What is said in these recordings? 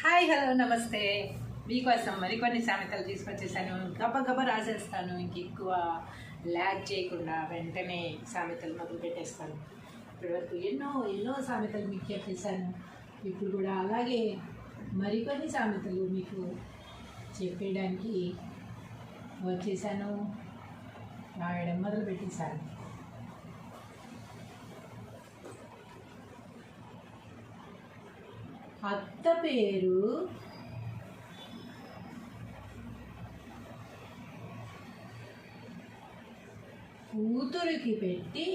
Hi hello నమస్తే. మీకోసం మరికొన్ని సామెతలు తీసుకొచ్చేసాను. గబగబా రాసేస్తాను, ఇంక ఎక్కువ ల్యాగ్ చేయకుండా వెంటనే సామెతలు మొదలు పెట్టేస్తాను. ఇప్పటివరకు ఎన్నో సామెతలు మీకు చెప్పేశాను. ఇప్పుడు కూడా అలాగే మరికొన్ని సామెతలు మీకు చెప్పేయడానికి వచ్చేసాను. రాయడం మొదలు పెట్టేశాను. అత్త పేరు కూతురికి పెట్టి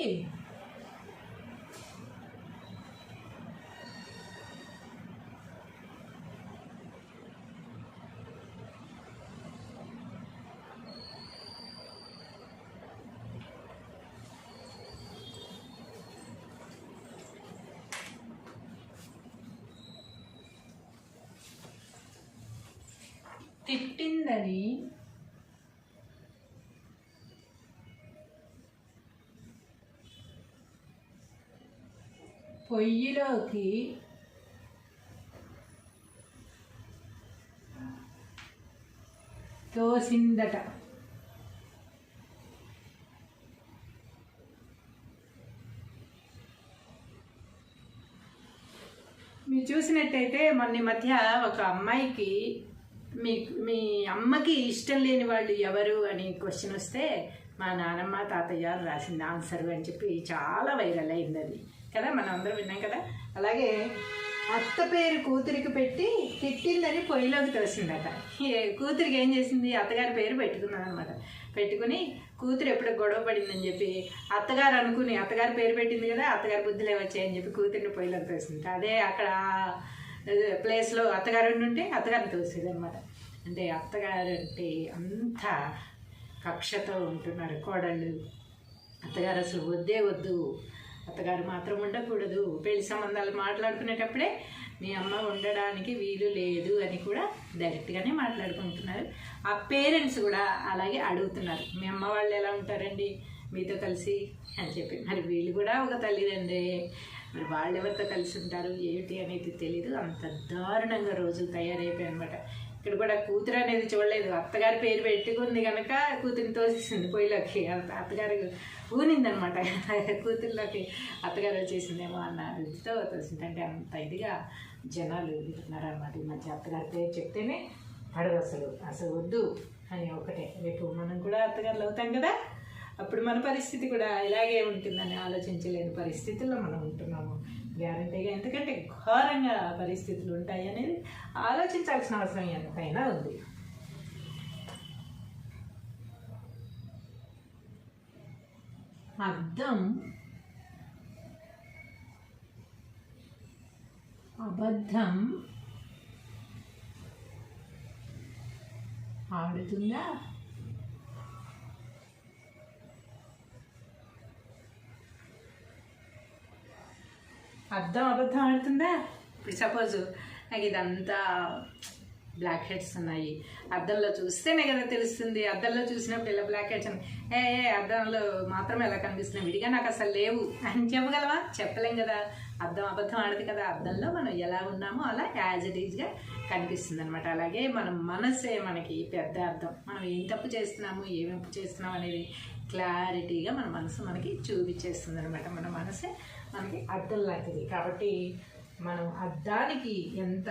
తిట్టిందని పొయ్యిలోకి తోసిందట. మీరు చూసినట్టయితే మొన్న మధ్య ఒక అమ్మాయికి మీ అమ్మకి ఇష్టం లేని వాళ్ళు ఎవరు అని క్వశ్చన్ వస్తే మా నానమ్మ తాతయ్య రాసింది ఆన్సర్ అని చెప్పి చాలా వైరల్ అయింది అది కదా, మనం అందరం విన్నాం కదా. అలాగే అత్త పేరు కూతురికి పెట్టి తిట్టిందని పొయ్యిలోకి తోసిందట. కూతురికి ఏం చేసింది, అత్తగారి పేరు పెట్టుకున్నది అనమాట. పెట్టుకుని కూతురు ఎప్పుడు గొడవ పడిందని చెప్పి అత్తగారు అనుకుని అత్తగారి పేరు పెట్టింది కదా, అత్తగారి బుద్ధులే వచ్చాయని చెప్పి కూతురిని పొయ్యిలోకి తోసింది. అదే అక్కడ ప్లేస్లో అత్తగారు ఉంటే అత్తగారిని తోసేది అనమాట. అంటే అత్తగారు అంటే అంత కక్షతో ఉంటున్నారు కోడళ్ళు. అత్తగారు అసలు వద్దే వద్దు, అత్తగారు మాత్రం ఉండకూడదు, పెళ్లి సంబంధాలు మాట్లాడుకునేటప్పుడే మీ అమ్మ ఉండడానికి వీలు లేదు అని కూడా డైరెక్ట్గానే మాట్లాడుకుంటున్నారు. ఆ పేరెంట్స్ కూడా అలాగే అడుగుతున్నారు, మీ అమ్మ వాళ్ళు ఎలా ఉంటారండి మీతో కలిసి అని చెప్పి. మరి వీళ్ళు కూడా ఒక తల్లిదండ్రి, మరి వాళ్ళు ఎవరితో కలిసి ఉంటారు ఏమిటి అనేది తెలీదు. అంత దారుణంగా రోజులు తయారైపోయాయి అనమాట. ఇక్కడ కూడా కూతురు అనేది చూడలేదు, అత్తగారి పేరు పెట్టుకుంది కనుక కూతురిని తోసేసింది పొయ్యిలోకి. అత్తగారు ఊనిందనమాట, కూతుర్లోకి అత్తగారు వచ్చేసిందేమో అన్న రుచితో తోసింది. అంటే అంత ఇదిగా జనాలు ఉన్నారన్నమాట ఈ మధ్య. అత్తగారి పేరు చెప్తేనే పడదు, అసలు వద్దు అని ఒకటే. రేపు మనం కూడా అత్తగారులు అవుతాం కదా, అప్పుడు మన పరిస్థితి కూడా ఇలాగే ఉంటుందని ఆలోచించలేని పరిస్థితుల్లో మనం ఉంటున్నాము గ్యారంటీగా. ఎందుకంటే ఘోరంగా పరిస్థితులు ఉంటాయి అనేది ఆలోచించాల్సిన అవసరం ఎంతైనా ఉంది. అర్థం అబద్ధం ఆడుతుందా? అర్థం అబద్ధం ఆడుతుందా? ఇప్పుడు సపోజ్ నాకు ఇదంతా బ్లాక్ హెడ్స్ ఉన్నాయి, అద్దంలో చూస్తేనే కదా తెలుస్తుంది. అద్దంలో చూసినప్పుడు ఇలా బ్లాక్ హెడ్స్ అద్దంలో మాత్రం ఎలా కనిపిస్తున్నాయి, విడిగా నాకు అసలు లేవు అని చెప్పగలవా? చెప్పలేం కదా. అద్దం అబద్ధం ఆడదు కదా. అద్దంలో మనం ఎలా ఉన్నామో అలా యాజ్ ఇట్ ఈజ్గా కనిపిస్తుంది అనమాట. అలాగే మన మనసే మనకి పెద్ద అర్థం. మనం ఏం తప్పు చేస్తున్నాము, ఏం తప్పు చేస్తున్నాము అనేది క్లారిటీగా మన మనసు మనకి చూపించేస్తుంది అనమాట. మన మనసే మనకి అర్థం లాంటిది. కాబట్టి మనం అర్థానికి ఎంత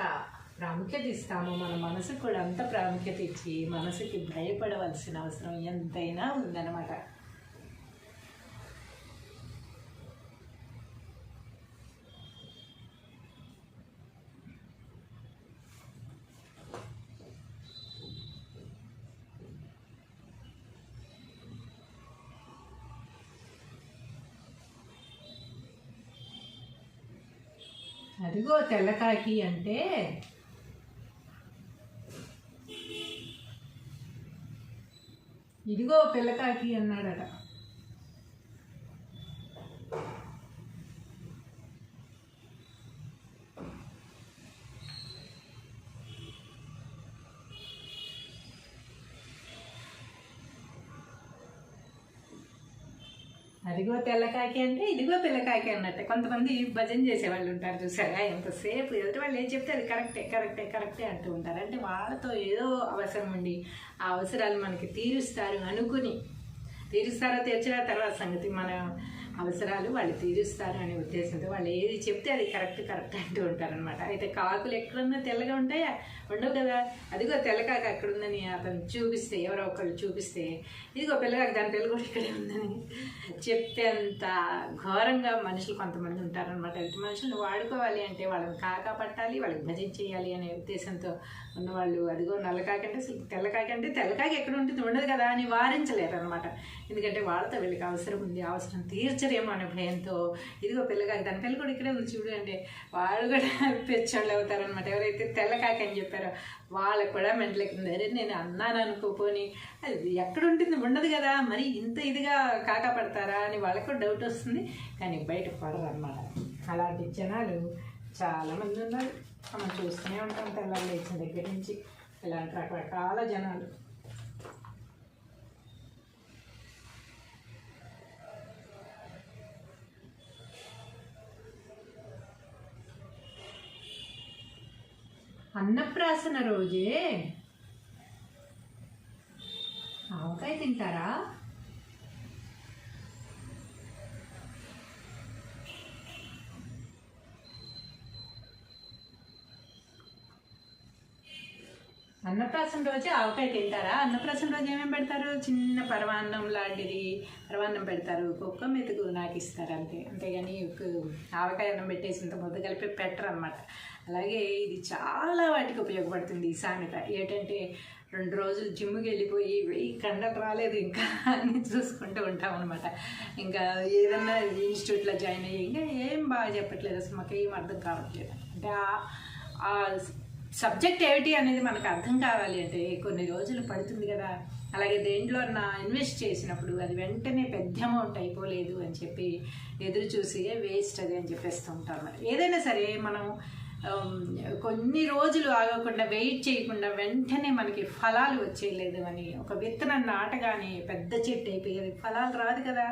ప్రాముఖ్యత ఇస్తామో మన మనసుకు కూడా అంత ప్రాముఖ్యత ఇచ్చి మనసుకి భయపడవలసిన అవసరం ఎంతైనా ఉందన్నమాట. అదిగో తెల్లకాకి అంటే ఇదిగో పిల్లకాకి అన్నాడట. అదిగో తెల్లకాకి అంటే ఇదిగో పిల్లకాకి అన్నట్టే. కొంతమంది భజన చేసేవాళ్ళు ఉంటారు చూసారా, ఎంతసేపు ఎదుటి వాళ్ళు ఏం చెప్తే అది కరెక్టే కరెక్టే కరెక్టే అంటూ ఉంటారు. అంటే వాళ్ళతో ఏదో అవసరం ఉండి ఆ అవసరాలు మనకి తీరుస్తారు అనుకుని, తీరుస్తారో తీర్చారో తర్వాత సంగతి, మన అవసరాలు వాళ్ళు తీరుస్తారు అనే ఉద్దేశంతో వాళ్ళు ఏది చెప్తే అది కరెక్ట్ కరెక్ట్ అంటూ ఉంటారనమాట. అయితే కాకులు ఎక్కడున్నా తెల్లగా ఉంటాయా? ఉండవు కదా. అదిగో తెల్లకాక అక్కడుందని అతను చూపిస్తే, ఎవరో ఒకళ్ళు చూపిస్తే ఇదిగో పిల్లకాక దాని పిల్ల కూడా ఇక్కడే ఉందని చెప్పేంత ఘోరంగా మనుషులు కొంతమంది ఉంటారనమాట. ఇటు మనుషులు వాడుకోవాలి అంటే వాళ్ళని కాకా పట్టాలి, వాళ్ళకి భజన చేయాలి అనే ఉద్దేశంతో ఉన్నవాళ్ళు అదిగో నల్లకాకి అంటే తెల్లకాకి అంటే తెల్లకాకి ఎక్కడ ఉంటుంది, ఉండదు కదా అని వారించలేరు అనమాట. ఎందుకంటే వాళ్ళతో వీళ్ళకి అవసరం ఉంది, అవసరం తీర్చరేమో అనే భయంతో ఇదిగో పిల్లకాకి దాని పిల్ల కూడా ఇక్కడే ఉంది చూడు అంటే వాళ్ళు కూడా పెచ్చోళ్ళు అవుతారనమాట. ఎవరైతే తెల్లకాకి అని చెప్పారో వాళ్ళకు కూడా మెంటలెక్కింది. అరే నేను అన్నాను అనుకోపోని అది ఎక్కడ ఉంటుంది, ఉండదు కదా, మరి ఇంత ఇదిగా కాకా పడతారా అని వాళ్ళకు డౌట్ వస్తుంది, కానీ బయట పడరు అనమాట. అలాంటి జనాలు చాలామంది ఉన్నారు. మనం చూస్తూనే ఉంటాం తెల్లారు లేచిన దగ్గర నుంచి ఇలాంటి రకరకాల జనాలు. అన్నప్రాసన రోజే ఆవకాయ తింటారా? అన్నప్రాసన రోజే ఆవకాయ తింటారా? అన్నప్రాసన రోజు ఏమేమి పెడతారు? చిన్న పరమాన్నం లాంటిది పరమాన్నం పెడతారు, కుక్క మెతుకు నాకు ఇస్తారు అంతే. అంతేగాని ఆవకాయ అన్నం పెట్టేసి ఇంత ముద్ద కలిపి పెట్టరు అనమాట. అలాగే ఇది చాలా వాటికి ఉపయోగపడుతుంది ఈ సామెత. ఏంటంటే 2 రోజులు జిమ్కి వెళ్ళిపోయి 1000 కండలు రాలేదు ఇంకా అని చూసుకుంటూ ఉంటాం అనమాట. ఇంకా ఏదన్నా ఇన్స్టిట్యూట్లో జాయిన్ అయ్యి ఇంకా ఏం బాగా చెప్పట్లేదు, అసలు మాకు ఏం అర్థం కావట్లేదు. అంటే ఆ సబ్జెక్ట్ ఏమిటి అనేది మనకు అర్థం కావాలి అంటే కొన్ని రోజులు పడుతుంది కదా. అలాగే దేంట్లో ఇన్వెస్ట్ చేసినప్పుడు అది వెంటనే పెద్ద అమౌంట్ అయిపోలేదు అని చెప్పి ఎదురు చూసి వేస్ట్ అది అని చెప్పేస్తూ ఉంటారు. ఏదైనా సరే మనం కొన్ని రోజులు ఆగకుండా వెయిట్ చేయకుండా వెంటనే మనకి ఫలాలు వచ్చేయలేదు అని, ఒక విత్తనం నాటగానే పెద్ద చెట్టు అయిపోయేది, ఫలాలు రాదు కదా,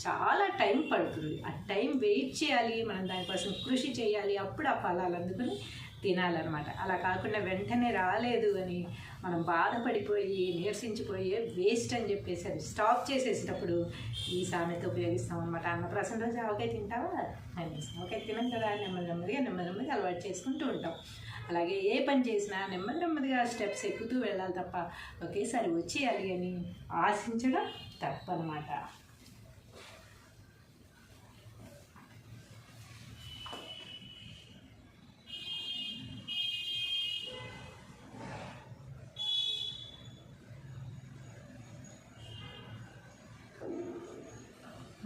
చాలా టైం పడుతుంది. ఆ టైం వెయిట్ చేయాలి, మనం దానికోసం కృషి చేయాలి, అప్పుడు ఆ ఫలాలు అందుకుని తినాలన్నమాట. అలా కాకుండా వెంటనే రాలేదు అని మనం బాధపడిపోయి నీరసించిపోయి వేస్ట్ అని చెప్పేసి అది స్టాప్ చేసేసేటప్పుడు ఈ సామెత ఉపయోగిస్తాం అనమాట. అన్నప్రాసన రోజు ఆవకాయ తింటావా అని, ఆవకాయ తినం కదా, నెమ్మదిగా అలవాటు చేసుకుంటూ ఉంటాం. అలాగే ఏ పని చేసినా నెమ్మదిగా స్టెప్స్ ఎక్కుతూ వెళ్ళాలి తప్ప ఒకేసారి వచ్చేయాలి అని ఆశించడం తప్పనమాట.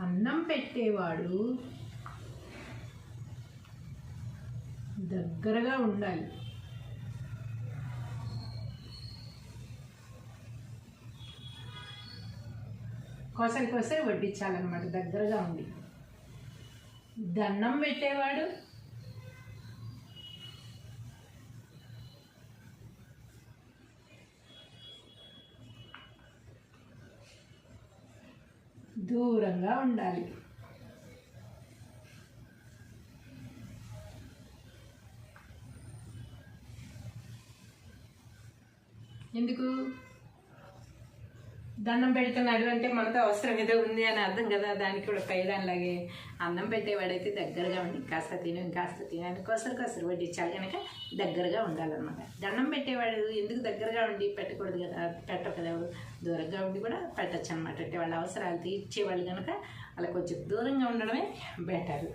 అన్నం పెట్టేవాడు దగ్గరగా ఉండాలి. కోసరి వడ్డించాలన్నమాట దగ్గరగా ఉండి. దండం పెట్టేవాడు దూరంగా ఉండాలి. ఎందుకు? దండం పెడుతున్నాడు అంటే మనతో అవసరం ఏదో ఉంది అని అర్థం కదా. దానికి కూడా పైదానిలాగే అన్నం పెట్టేవాడైతే దగ్గరగా ఉండి కాస్త తిని అని కొసరు వడ్డించాలి కనుక దగ్గరగా ఉండాలన్నమాట. దండం పెట్టేవాడు ఎందుకు దగ్గరగా ఉండి పెట్టకూడదు కదా, పెట్టరు కదా, దూరంగా ఉండి కూడా పెట్టచ్చు అనమాట. అంటే వాళ్ళ అవసరాలు తీర్చేవాళ్ళు కనుక అలా కొంచెం దూరంగా ఉండడమే బెటర్.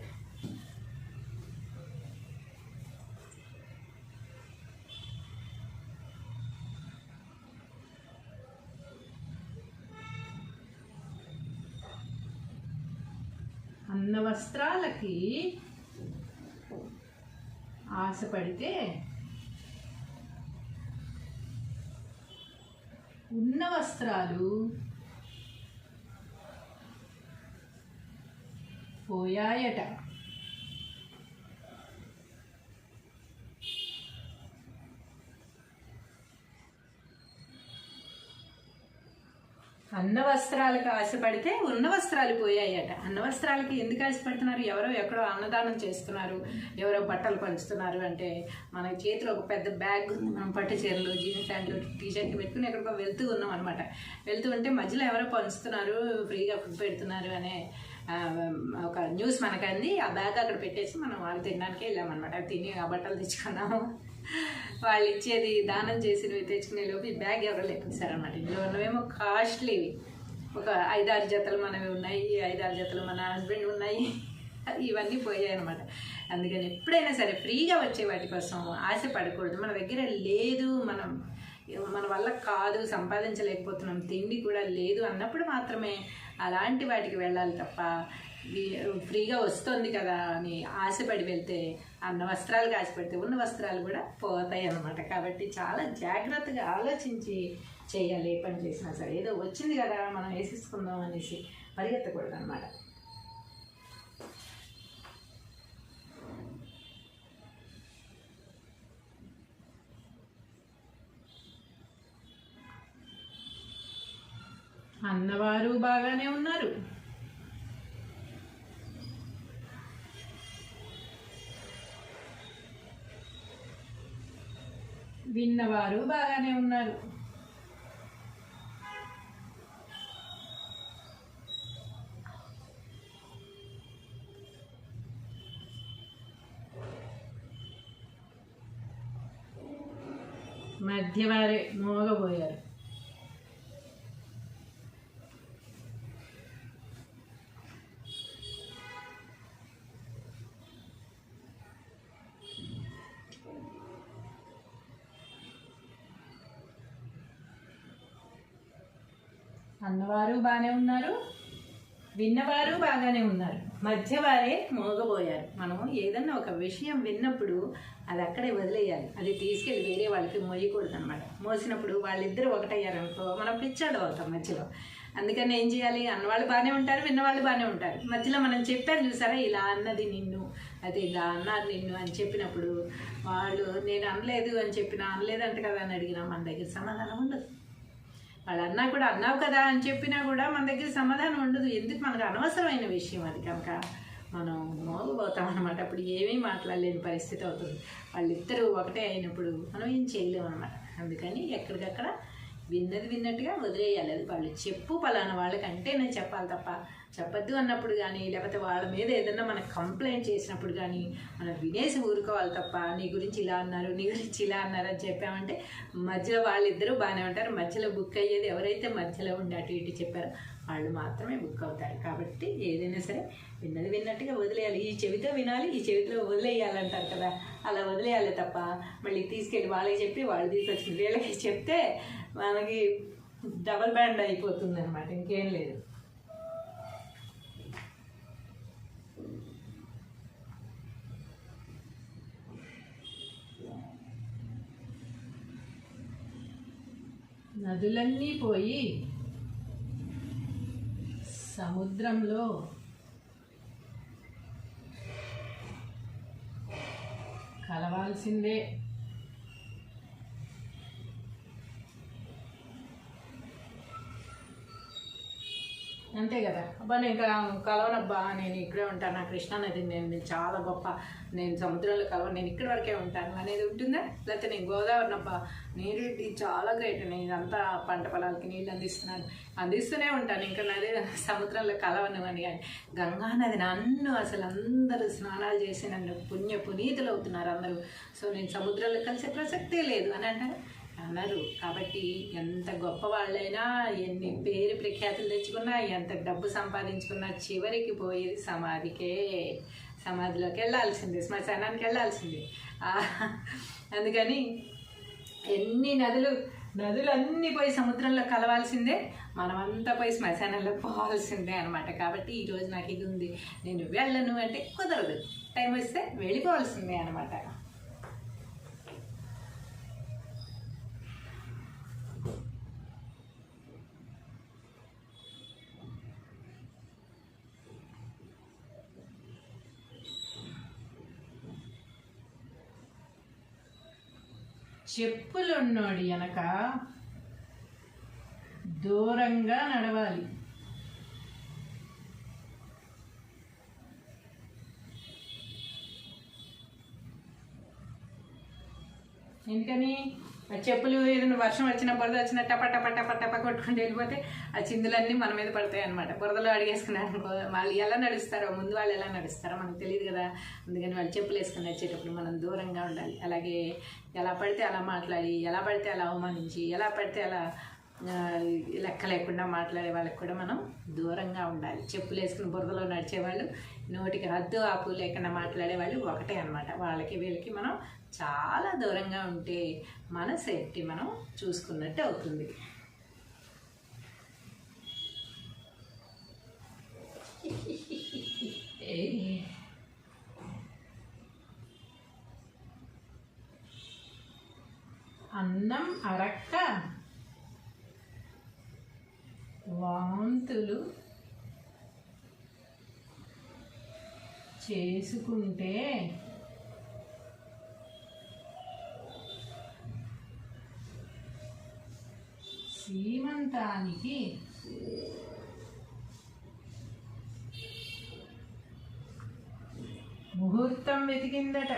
అన్న వస్త్రాలకి ఆశపడితే ఉన్న వస్త్రాలు పోయాయట. అన్న వస్త్రాలకు ఆశపడితే ఉన్న వస్త్రాలు పోయాయట. అన్న వస్త్రాలకి ఎందుకు ఆశపడుతున్నారు? ఎవరో ఎక్కడో అన్నదానం చేస్తున్నారు, ఎవరో బట్టలు పంచుతున్నారు అంటే మన చేతిలో ఒక పెద్ద బ్యాగ్ ఉంది, మనం పట్టు చీరలు, జీన్స్ ప్యాంట్లు, టీషర్ట్లు పెట్టుకుని ఎక్కడికో వెళ్తూ ఉన్నాం అనమాట. వెళ్తూ ఉంటే మధ్యలో ఎవరో పంచుతున్నారు, ఫ్రీగా ఫుడ్ పెడుతున్నారు అనే ఒక న్యూస్ మనకు అంది. ఆ బ్యాగ్ అక్కడ పెట్టేసి మనం వాళ్ళు తినడానికి వెళ్ళామన్నమాట. తిని ఆ బట్టలు తెచ్చుకున్నాము. వాళ్ళు ఇచ్చేది దానం చేసినవి తెచ్చుకునే లోపు ఈ బ్యాగ్ ఎవరో లేపించారనమాట. ఇందులో ఉన్నవేమో కాస్ట్లీవి, ఒక 5-6 జతలు మనవి ఉన్నాయి, 5-6 జతలు మన హస్బెండ్ ఉన్నాయి, ఇవన్నీ పోయాయి అనమాట. అందుకని ఎప్పుడైనా సరే ఫ్రీగా వచ్చే వాటి కోసం ఆశపడకూడదు. మన దగ్గర లేదు, మన వల్ల కాదు, సంపాదించలేకపోతున్నాం, తిండి కూడా లేదు అన్నప్పుడు మాత్రమే అలాంటి వాటికి వెళ్ళాలి తప్ప ఫ్రీగా వస్తుంది కదా అని ఆశపడి వెళ్తే, అన్న వస్త్రాలకు ఆశపడితే ఉన్న వస్త్రాలు కూడా పోతాయి అన్నమాట. కాబట్టి చాలా జాగ్రత్తగా ఆలోచించి చేయాలి. ఏ పని చేసినా సరే. ఏదో వచ్చింది కదా మనం వేసేసుకుందాం అనేసి పరిగెత్తకూడదు అనమాట. అన్నవారు బాగానే ఉన్నారు, విన్నవారు బాగానే ఉన్నారు. మధ్యవారే మోగబోయారు. అన్నవారు బాగానే ఉన్నారు, విన్నవారు బాగానే ఉన్నారు, మధ్యవారే మోగబోయారు. మనం ఏదన్నా ఒక విషయం విన్నప్పుడు అది అక్కడే వదిలేయాలి. అది తీసుకెళ్ళి వేరే వాళ్ళకి మోయకూడదు అనమాట. మోసినప్పుడు వాళ్ళిద్దరూ ఒకటయ్యారనుకో మనం పిచ్చాడు అవుతాం మధ్యలో. అందుకని ఏం చేయాలి? అన్నవాళ్ళు బాగానే ఉంటారు, విన్నవాళ్ళు బాగానే ఉంటారు. మధ్యలో మనం చెప్పాను చూసారా, ఇలా అన్నది నిన్ను, అది ఇలా అన్నారు నిన్ను అని చెప్పినప్పుడు వాళ్ళు నేను అనలేదు అని చెప్పినా, అనలేదంట కదా అని అడిగినా మన దగ్గర సమాధానం ఉండదు. వాళ్ళు అన్నా కూడా అన్నావు కదా అని చెప్పినా కూడా మన దగ్గర సమాధానం ఉండదు. ఎందుకు? మనకు అనవసరమైన విషయం అది కనుక మనం మోగపోతాం అనమాట. అప్పుడు ఏమీ మాట్లాడలేని పరిస్థితి అవుతుంది. వాళ్ళిద్దరూ ఒకటే అయినప్పుడు మనం ఏం చేయలేము అనమాట. అందుకని ఎక్కడికక్కడ విన్నది విన్నట్టుగా వదిలేయాలి. అది వాళ్ళు చెప్పు పలానా వాళ్ళకంటే నేను చెప్పాలి తప్ప చెప్పద్దు అన్నప్పుడు కానీ, లేకపోతే వాళ్ళ మీద ఏదన్నా మనకు కంప్లైంట్ చేసినప్పుడు కానీ మనం వినేసి ఊరుకోవాలి తప్ప నీ గురించి ఇలా అన్నారు, నీ గురించి ఇలా అన్నారు అని చెప్పామంటే మధ్యలో వాళ్ళిద్దరూ బాగానే ఉంటారు. మధ్యలో బుక్ అయ్యేది ఎవరైతే మధ్యలో ఉండి అటు ఇటు చెప్పారో వాళ్ళు మాత్రమే బుక్ అవుతారు. కాబట్టి ఏదైనా సరే విన్నది విన్నట్టుగా వదిలేయాలి. ఈ చెవితో వినాలి, ఈ చెవితో వదిలేయాలంటారు కదా, అలా వదిలేయాలి తప్ప మళ్ళీ తీసుకెళ్ళి వాళ్ళకి చెప్పి వాళ్ళు తీసుకొచ్చి వీళ్ళకి చెప్తే మనకి డబల్ బ్యాండ్ అయిపోతుంది అనమాట. ఇంకేం లేదు. నదులన్నీ పోయి సముద్రంలో కలవాల్సిందే. అంతే కదా. అబ్బా నేను కలవనబ్బా, నేను ఇక్కడే ఉంటాను, నా కృష్ణానది నేను చాలా గొప్ప, నేను సముద్రంలో కలవను, నేను ఇక్కడి వరకే ఉంటాను అనేది ఉంటుందా? లేకపోతే నేను గోదావరి అబ్బా, నీరు చాలా గ్రేట్, నేను అంతా పంట పొలాలకి నీళ్ళు అందిస్తూనే ఉంటాను, ఇంకా నది సముద్రంలో కలవను అని. కానీ గంగా నది నన్ను అసలు అందరూ స్నానాలు చేసి నన్ను పునీతులు అవుతున్నారు అందరూ, సో నేను సముద్రంలో కలిసే ప్రసక్తే లేదు అని అంటారు అన్నారు. కాబట్టి ఎంత గొప్ప వాళ్ళైనా, ఎన్ని పేరు ప్రఖ్యాతులు తెచ్చుకున్నా, ఎంత డబ్బు సంపాదించుకున్నా చివరికి పోయేది సమాధికే. సమాధిలోకి వెళ్ళాల్సిందే, శ్మశానానికి వెళ్ళాల్సిందే. అందుకని ఎన్ని నదులన్నీ పోయి సముద్రంలో కలవాల్సిందే, మనమంతా పోయి శ్మశానంలో పోవాల్సిందే అనమాట. కాబట్టి ఈరోజు నాకు ఇది ఉంది, నేను వెళ్ళను అంటే కుదరదు. టైం వస్తే వెళ్ళిపోవాల్సిందే అనమాట. చెప్పులున్నోడి వెనక దూరంగా నడవాలి. ఎందుకని ఆ చెప్పులు ఏదైనా వర్షం వచ్చినా బురద వచ్చినా టప టప టప టప కొట్టుకుంటూ వెళ్ళిపోతే ఆ చిందులన్నీ మన మీద పడతాయి అనమాట. బురదలో అడిగేసుకున్నారు అనుకో, వాళ్ళు ఎలా నడుస్తారో, ముందు వాళ్ళు ఎలా నడుస్తారో మనకు తెలియదు కదా. అందుకని వాళ్ళు చెప్పులు వేసుకుని వచ్చేటప్పుడు మనం దూరంగా ఉండాలి. అలాగే ఎలా పడితే అలా మాట్లాడి, ఎలా పడితే అలా అవమానించి, ఎలా పడితే అలా లెక్క లేకుండా మాట్లాడే వాళ్ళకి కూడా మనం దూరంగా ఉండాలి. చెప్పులు వేసుకుని బురదలో నడిచేవాళ్ళు, నోటికి హద్దు ఆపు లేకుండా మాట్లాడేవాళ్ళు ఒకటే అనమాట. వాళ్ళకి వీళ్ళకి మనం చాలా దూరంగా ఉంటే మన సేఫ్టీ మనం చూసుకున్నట్టు అవుతుంది. అన్నం అరక్క వాంతులు చేసుకుంటే సీమంతానికి ముహూర్తం వెతికిందట.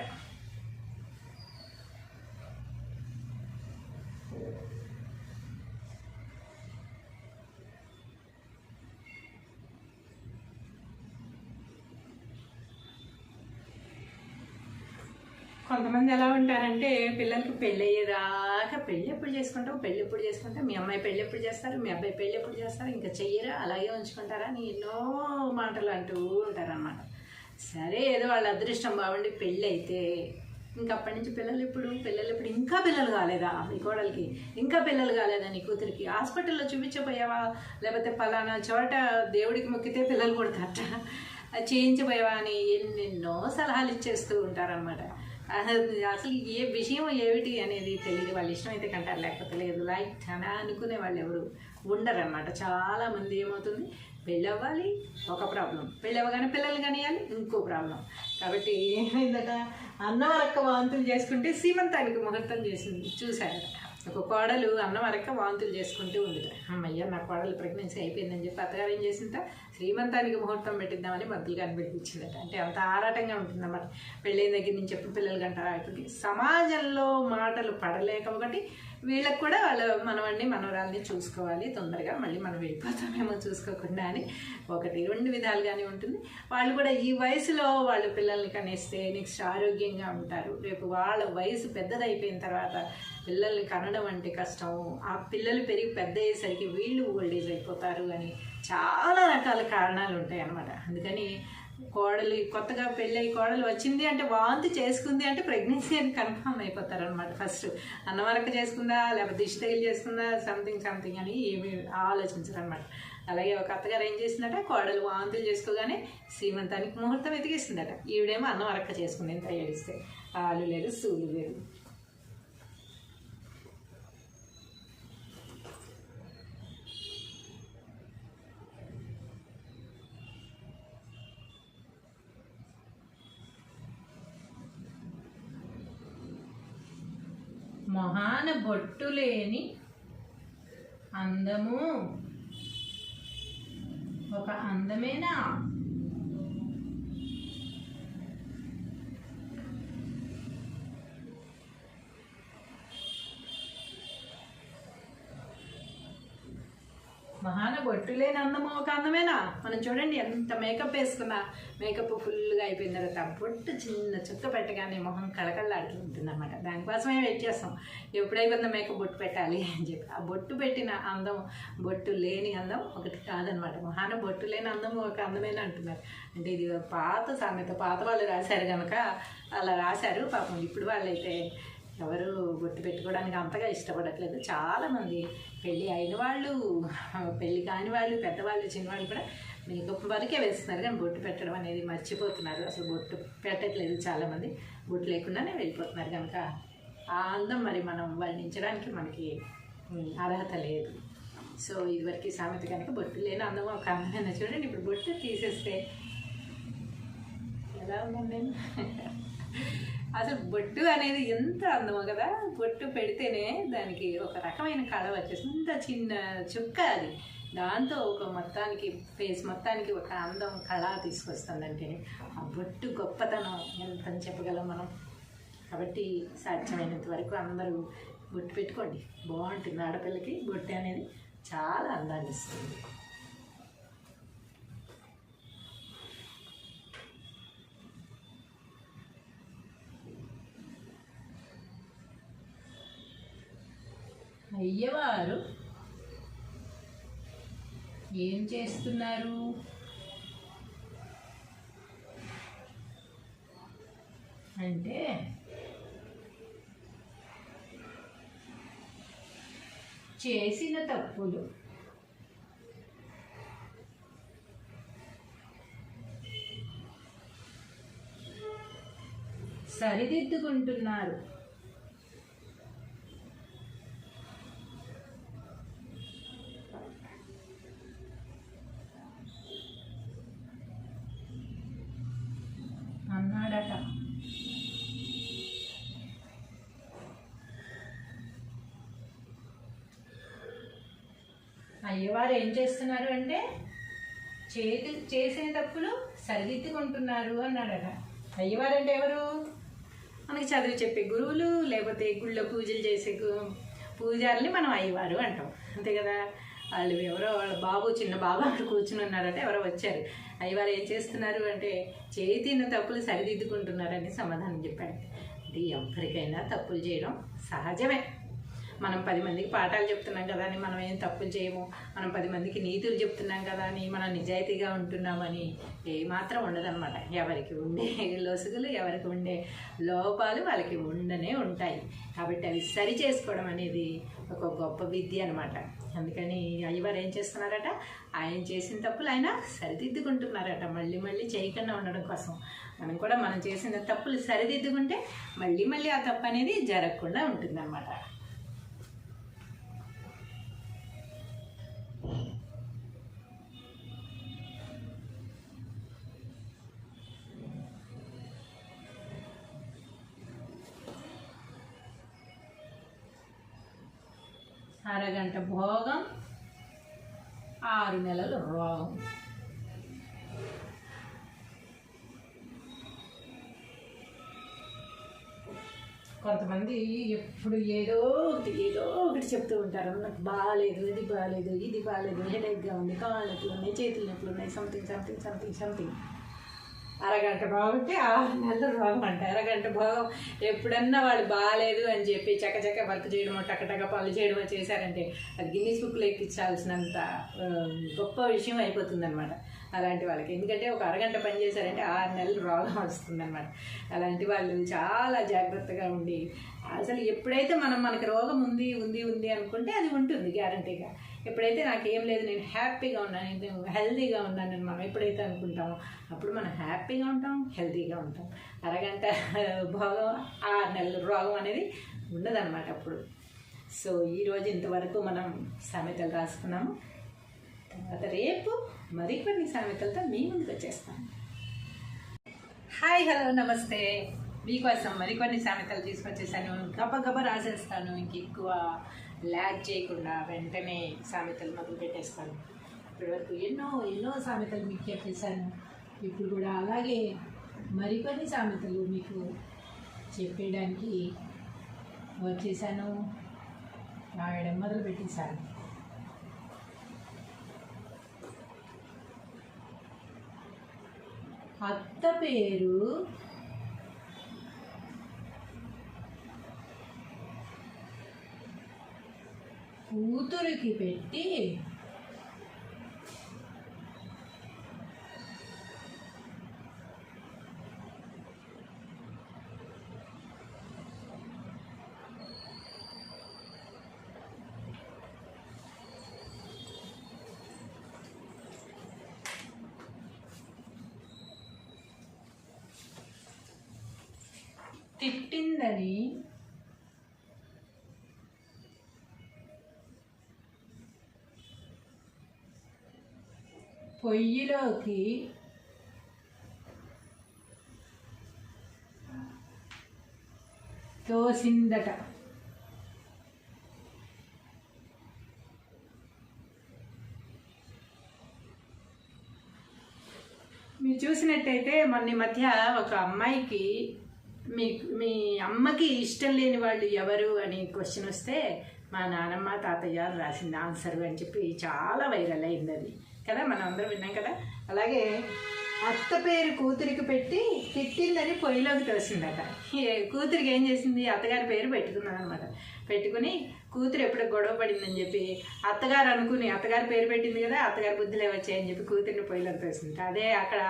కొంతమంది ఎలా ఉంటారంటే పిల్లలకి పెళ్ళి అయ్యేదాకా పెళ్ళి ఎప్పుడు చేసుకుంటావు, పెళ్ళి ఎప్పుడు చేసుకుంటావు, మీ అమ్మాయి పెళ్ళి ఎప్పుడు చేస్తారు, మీ అబ్బాయి పెళ్ళి ఎప్పుడు చేస్తారు, ఇంకా చెయ్యరా, అలాగే ఉంచుకుంటారా అని ఎన్నో మాటలు అంటూ ఉంటారన్నమాట. సరే ఏదో వాళ్ళ అదృష్టం బాగుండి పెళ్ళి అయితే ఇంకా అప్పటి నుంచి పిల్లలు ఎప్పుడు ఇంకా పిల్లలు కాలేదా మీ కోడలికి, ఇంకా పిల్లలు కాలేదా నీ కూతురికి, హాస్పిటల్లో చూపించపోయావా, లేకపోతే పలానా చోట దేవుడికి మొక్కితే పిల్లలు పుడతారట, అది చేయించపోయావా అని ఎన్నెన్నో సలహాలు ఇచ్చేస్తూ ఉంటారనమాట. అసలు ఏ విషయం ఏమిటి అనేది తెలియదు. వాళ్ళు ఇష్టం అయితే కంటారు, లేకపోతే లేదు. లైక్ అని అనుకునే వాళ్ళు ఎవరు ఉండరన్నమాట. చాలామంది ఏమవుతుంది, పెళ్ళి అవ్వాలి ఒక ప్రాబ్లం, పెళ్ళి అవ్వగానే పిల్లలు కనియాలి ఇంకో ప్రాబ్లం. కాబట్టి ఏమైందట, అన్నవరక్క వాంతులు చేసుకుంటే సీమంతానికి ముహూర్తం చూశారట. ఒక కోడలు అన్నవరక్క వాంతులు చేసుకుంటూ ఉంది. అమ్మయ్య నా కోడలు ప్రెగ్నెన్సీ అయిపోయిందని చెప్పి అత్తగారు ఏం చేసింట, శ్రీమంతానికి ముహూర్తం పెట్టిద్దామని మద్దులు కనిపెట్టించిందట. అంటే అంత ఆరాటంగా ఉంటుందన్నమాట. పెళ్ళైన దగ్గర నుంచి ఎప్పుడు పిల్లలు కంటారా. ఇప్పుడు సమాజంలో మాటలు పడలేక ఒకటి, వీళ్ళకి కూడా వాళ్ళ మనవాడిని మనవరాల్ని చూసుకోవాలి, తొందరగా మళ్ళీ మనం వెళ్ళిపోతామేమో చూసుకోకుండా అని ఒకటి రెండు విధాలుగానే ఉంటుంది. వాళ్ళు కూడా ఈ వయసులో వాళ్ళు పిల్లల్ని కనేస్తే నెక్స్ట్ ఆరోగ్యంగా ఉంటారు. రేపు వాళ్ళ వయసు పెద్దదైపోయిన తర్వాత పిల్లల్ని కనడం అంటే కష్టం. ఆ పిల్లలు పెరిగి పెద్ద అయ్యేసరికి వీళ్ళు ఓల్డేజ్ అయిపోతారు అని చాలా రకాల కారణాలు ఉంటాయి అన్నమాట. అందుకని కోడలు కొత్తగా పెళ్ళి కోడలు వచ్చింది అంటే వాంతి చేసుకుంది అంటే ప్రెగ్నెన్సీ అని కన్ఫర్మ్ అయిపోతారు అనమాట. ఫస్ట్ అన్నవరక చేసుకుందా లేకపోతే దిష్టి తగిలి చేసుకుందా సంథింగ్ అని ఏమి ఆలోచించరు అనమాట. అలాగే ఒక అత్తగారు ఏం చేసిందట, కోడలు వాంతులు చేసుకోగానే శ్రీమంతానికి ముహూర్తం వెతికేసిందట. ఈవిడేమో అన్నవరక చేసుకుంది ఎంత ఏడిస్తే, ఆలు లేదు సూలు లేదు. మొహాన బొట్టు లేని అందము ఒక అందమేనా? మహాన బొట్టు లేని అందము ఒక అందమేనా? మనం చూడండి ఎంత మేకప్ వేసుకున్నా మేకప్ ఫుల్గా అయిపోయిన తర్వాత బొట్టు చిన్న చుక్క పెట్టగానే మొహం కళకళలాడుతూ ఉంటుంది అనమాట. దానికోసమే వెయిట్ చేస్తాం, ఎప్పుడైపోయిందో మేకప్ బొట్టు పెట్టాలి అని చెప్పి. ఆ బొట్టు పెట్టిన అందం బొట్టు లేని అందం ఒకటి కాదనమాట. మొహాన బొట్టు లేని అందం ఒక అందమేనా అంటున్నారు. అంటే ఇది పాత సామెత, పాత వాళ్ళు రాశారు కనుక అలా రాశారు. పాపం ఇప్పుడు వాళ్ళైతే ఎవరు బొట్టు పెట్టుకోవడానికి అంతగా ఇష్టపడట్లేదు. చాలామంది పెళ్ళి అయిన వాళ్ళు, పెళ్ళి కాని వాళ్ళు, పెద్దవాళ్ళు, చిన్నవాళ్ళు కూడా మేకప్ వరకే వేస్తున్నారు, కానీ బొట్టు పెట్టడం అనేది మర్చిపోతున్నారు. అసలు బొట్టు పెట్టట్లేదు చాలామంది, బొట్టు లేకుండానే వెళ్ళిపోతున్నారు. కనుక ఆ అందం మరి మనం వర్ణించడానికి మనకి అర్హత లేదు. సో ఇదివరకు సామెత కనుక బొట్టు లేని అందం ఒక అందమైన. చూడండి ఇప్పుడు బొట్టు తీసేస్తే ఎలా ఉన్నాను నేను. అసలు బొట్టు అనేది ఎంత అందమో కదా, బొట్టు పెడితేనే దానికి ఒక రకమైన కళ వచ్చేస్తుంది. ఇంత చిన్న చుక్క అది, దాంతో ఒక మొత్తానికి ఫేస్ మొత్తానికి ఒక అందం కళ తీసుకొస్తుందంటే ఆ బొట్టు గొప్పతనం ఎంత అని చెప్పగలం మనం. కాబట్టి సాధ్యమైనంత వరకు అందరూ బొట్టు పెట్టుకోండి, బాగుంటుంది. ఆడపిల్లకి బొట్టు అనేది చాలా అందాన్ని ఇస్తుంది. అయ్యవారు ఏం చేస్తున్నారు అంటే చేసిన తప్పులు సరిదిద్దుకుంటున్నారు. అన్నాడట. అయ్యవారు ఏం చేస్తున్నారు అంటే చేసిన తప్పులు సరిదిద్దుకుంటున్నారు అన్నాడట. అయ్యవారు అంటే ఎవరు? మనకి చదువు చెప్పే గురువులు, లేకపోతే గుళ్ళో పూజలు చేసే పూజారుల్ని మనం అయ్యవారు అంటాం, అంతే కదా. వాళ్ళు ఎవరో వాళ్ళ బాబు, చిన్న బాబు అక్కడ కూర్చుని ఉన్నారంటే ఎవరో వచ్చారు. అయ్యవారు ఏం చేస్తున్నారు అంటే చేతిన తప్పులు సరిదిద్దుకుంటున్నారని సమాధానం చెప్పాడు. అంటే ఎవరికైనా తప్పులు చేయడం సహజమే. మనం 10 మందికి పాఠాలు చెప్తున్నాం కదా అని మనం ఏం తప్పులు చేయము. మనం 10 మందికి నీతులు చెప్తున్నాం కదా అని మనం నిజాయితీగా ఉంటున్నామని ఏమాత్రం ఉండదన్నమాట. ఎవరికి ఉండే లొసుగులు, ఎవరికి ఉండే లోపాలు వాళ్ళకి ఉండనే ఉంటాయి. కాబట్టి అవి సరి చేసుకోవడం అనేది ఒక గొప్ప విద్య అనమాట. అందుకని అయ్యవారు ఏం చేస్తున్నారట, ఆయన చేసిన తప్పులు ఆయన సరిదిద్దుకుంటున్నారట, మళ్ళీ మళ్ళీ చేయకుండా ఉండడం కోసం. మనం కూడా మనం చేసిన తప్పులు సరిదిద్దుకుంటే మళ్ళీ మళ్ళీ ఆ తప్పు అనేది జరగకుండా ఉంటుందన్నమాట. అరగంట భోగం, 6 నెలలు రోగం. కొంతమంది ఎప్పుడు ఏదో ఒకటి చెప్తూ ఉంటారు. నాకు బాగాలేదు, ఇది బాగాలేదు, ఇది బాగాలేదు, హెడేక్గా ఉంది, కాళ్ళు నొప్పులు ఉన్నాయి, చేతులు నొప్పులు ఉన్నాయి, సంథింగ్. అరగంట బాగుంటే 6 నెలలు రోగం అంట. అరగంట భోగం ఎప్పుడన్నా వాళ్ళు బాగాలేదు అని చెప్పి చక్కచక్క వర్క్ చేయడమో, టకటక పనులు చేయడమో చేశారంటే అది గిన్నీస్ బుక్లో ఎక్కించాల్సినంత గొప్ప విషయం అయిపోతుంది అనమాట అలాంటి వాళ్ళకి. ఎందుకంటే ఒక అరగంట పని చేశారంటే 6 నెలలు రోగం వస్తుందన్నమాట. అలాంటి వాళ్ళు చాలా జాగ్రత్తగా ఉండి, అసలు ఎప్పుడైతే మనకి రోగం ఉంది అనుకుంటే అది ఉంటుంది గ్యారంటీగా. ఎప్పుడైతే నాకేం లేదు, నేను హ్యాపీగా ఉన్నాను, నేను హెల్తీగా ఉన్నాను అని మనం ఎప్పుడైతే అనుకుంటామో అప్పుడు మనం హ్యాపీగా ఉంటాం, హెల్తీగా ఉంటాం. అరగంట భోగం, 6 నెలలు రోగం అనేది ఉండదన్నమాట అప్పుడు. సో ఈరోజు ఇంతవరకు మనం సామెతలు రాసుకున్నాము. తర్వాత రేపు మరికొన్ని సామెతలతో మీ ముందుకు వచ్చేస్తాను. హాయ్, హలో, నమస్తే. మీకోసం మరికొన్ని సామెతలు తీసుకొచ్చేసాను. గబగబ రాసేస్తాను, ఇంకెక్కువ ల్యాగ్ చేయకుండా వెంటనే సామెతలు మొదలు పెట్టేస్తాను. ఇప్పటివరకు ఎన్నో సామెతలు మీకు చెప్పేశాను. ఇప్పుడు కూడా అలాగే మరికొన్ని సామెతలు మీకు చెప్పేయడానికి వచ్చేసాను, రాయడం మొదలు పెట్టేశాను. అత్త పేరు కూతురికి పెట్టి తిట్టిందని పొయ్యిలోకి తోసిందట. మీరు చూసినట్టయితే మొన్న మధ్య ఒక అమ్మాయికి మీ అమ్మకి ఇష్టం లేని వాళ్ళు ఎవరు అని క్వశ్చన్ వస్తే మా నానమ్మ తాతయ్య రాసింది ఆన్సర్ అని చెప్పి చాలా వైరల్ అయింది అది కదా, మనం అందరం విన్నాం కదా. అలాగే అత్త పేరు కూతురికి పెట్టి తిట్టిందని పొయ్యిలోకి తోసిందట. కూతురికి ఏం చేసింది, అత్తగారి పేరు పెట్టుకున్నదనమాట. పెట్టుకుని కూతురు ఎప్పుడు గొడవ పడిందని చెప్పి అత్తగారు అనుకుని అత్తగారి పేరు పెట్టింది కదా, అత్తగారి బుద్ధులే వచ్చాయని చెప్పి కూతురిని పొయ్యిలోకి తోసింది. అదే అక్కడ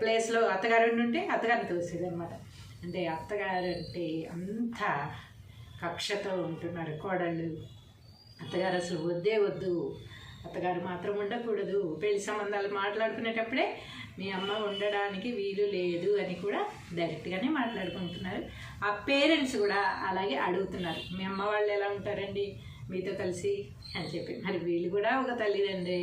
ప్లేస్లో అత్తగారు ఉంటే అత్తగారిని తోసేది అనమాట. అంటే అత్తగారు అంటే అంత కక్షతో ఉంటున్నారు కోడళ్ళు. అత్తగారు అసలు వద్దే వద్దు, అత్తగారు మాత్రం ఉండకూడదు, పెళ్లి సంబంధాలు మాట్లాడుకునేటప్పుడే మీ అమ్మ ఉండడానికి వీలు లేదు అని కూడా డైరెక్ట్గానే మాట్లాడుకుంటున్నారు. ఆ పేరెంట్స్ కూడా అలాగే అడుగుతున్నారు, మీ అమ్మ వాళ్ళు ఎలా ఉంటారండి మీతో కలిసి అని చెప్పి. మరి వీళ్ళు కూడా ఒక తల్లిదండ్రి,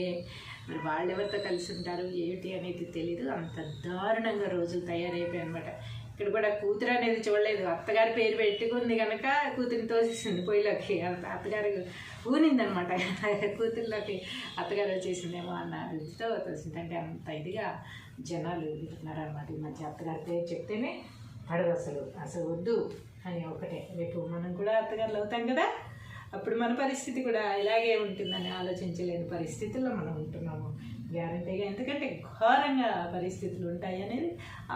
మరి వాళ్ళు ఎవరితో కలిసి ఉంటారు ఏమిటి అనేది తెలీదు. అంత దారుణంగా రోజులు తయారైపోయాయి అనమాట. ఇక్కడ కూడా కూతురు అనేది చూడలేదు, అత్తగారి పేరు పెట్టుకుంది కనుక కూతురిని తోసేసింది పొయ్యిలోకి. అత్తగారు ఊనిందనమాట, కూతుర్లోకి అత్తగారు వచ్చేసిందేమో అన్న ఇదితో తోసింది. అంటే అంత ఇదిగా జనాలు ఉన్నారనమాట ఈ మధ్య. అత్తగారి పేరు చెప్తేనే అడగదు, అసలు వద్దు అని ఒకటే. రేపు మనం కూడా అత్తగారులు అవుతాం కదా, అప్పుడు మన పరిస్థితి కూడా ఇలాగే ఉంటుందని ఆలోచించలేని పరిస్థితుల్లో మనం ఉంటున్నాము గ్యారంటీగా. ఎందుకంటే ఘోరంగా పరిస్థితులు ఉంటాయి అనేది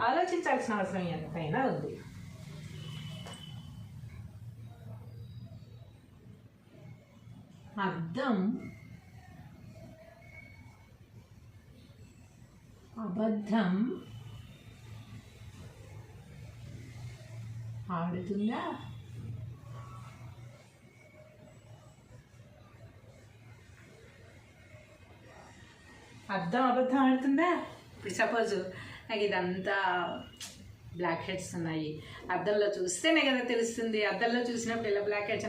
ఆలోచించాల్సిన అవసరం ఎంతైనా ఉంది. అర్థం అబద్ధం ఆడుతుందా? అర్థం అబద్ధం ఆడుతుందా? ఇప్పుడు సపోజ్ నాకు ఇదంతా బ్లాక్ హెడ్స్ ఉన్నాయి, అద్దంలో చూస్తేనే కదా తెలుస్తుంది. అద్దంలో చూసినప్పుడు ఇలా బ్లాక్ హెడ్స్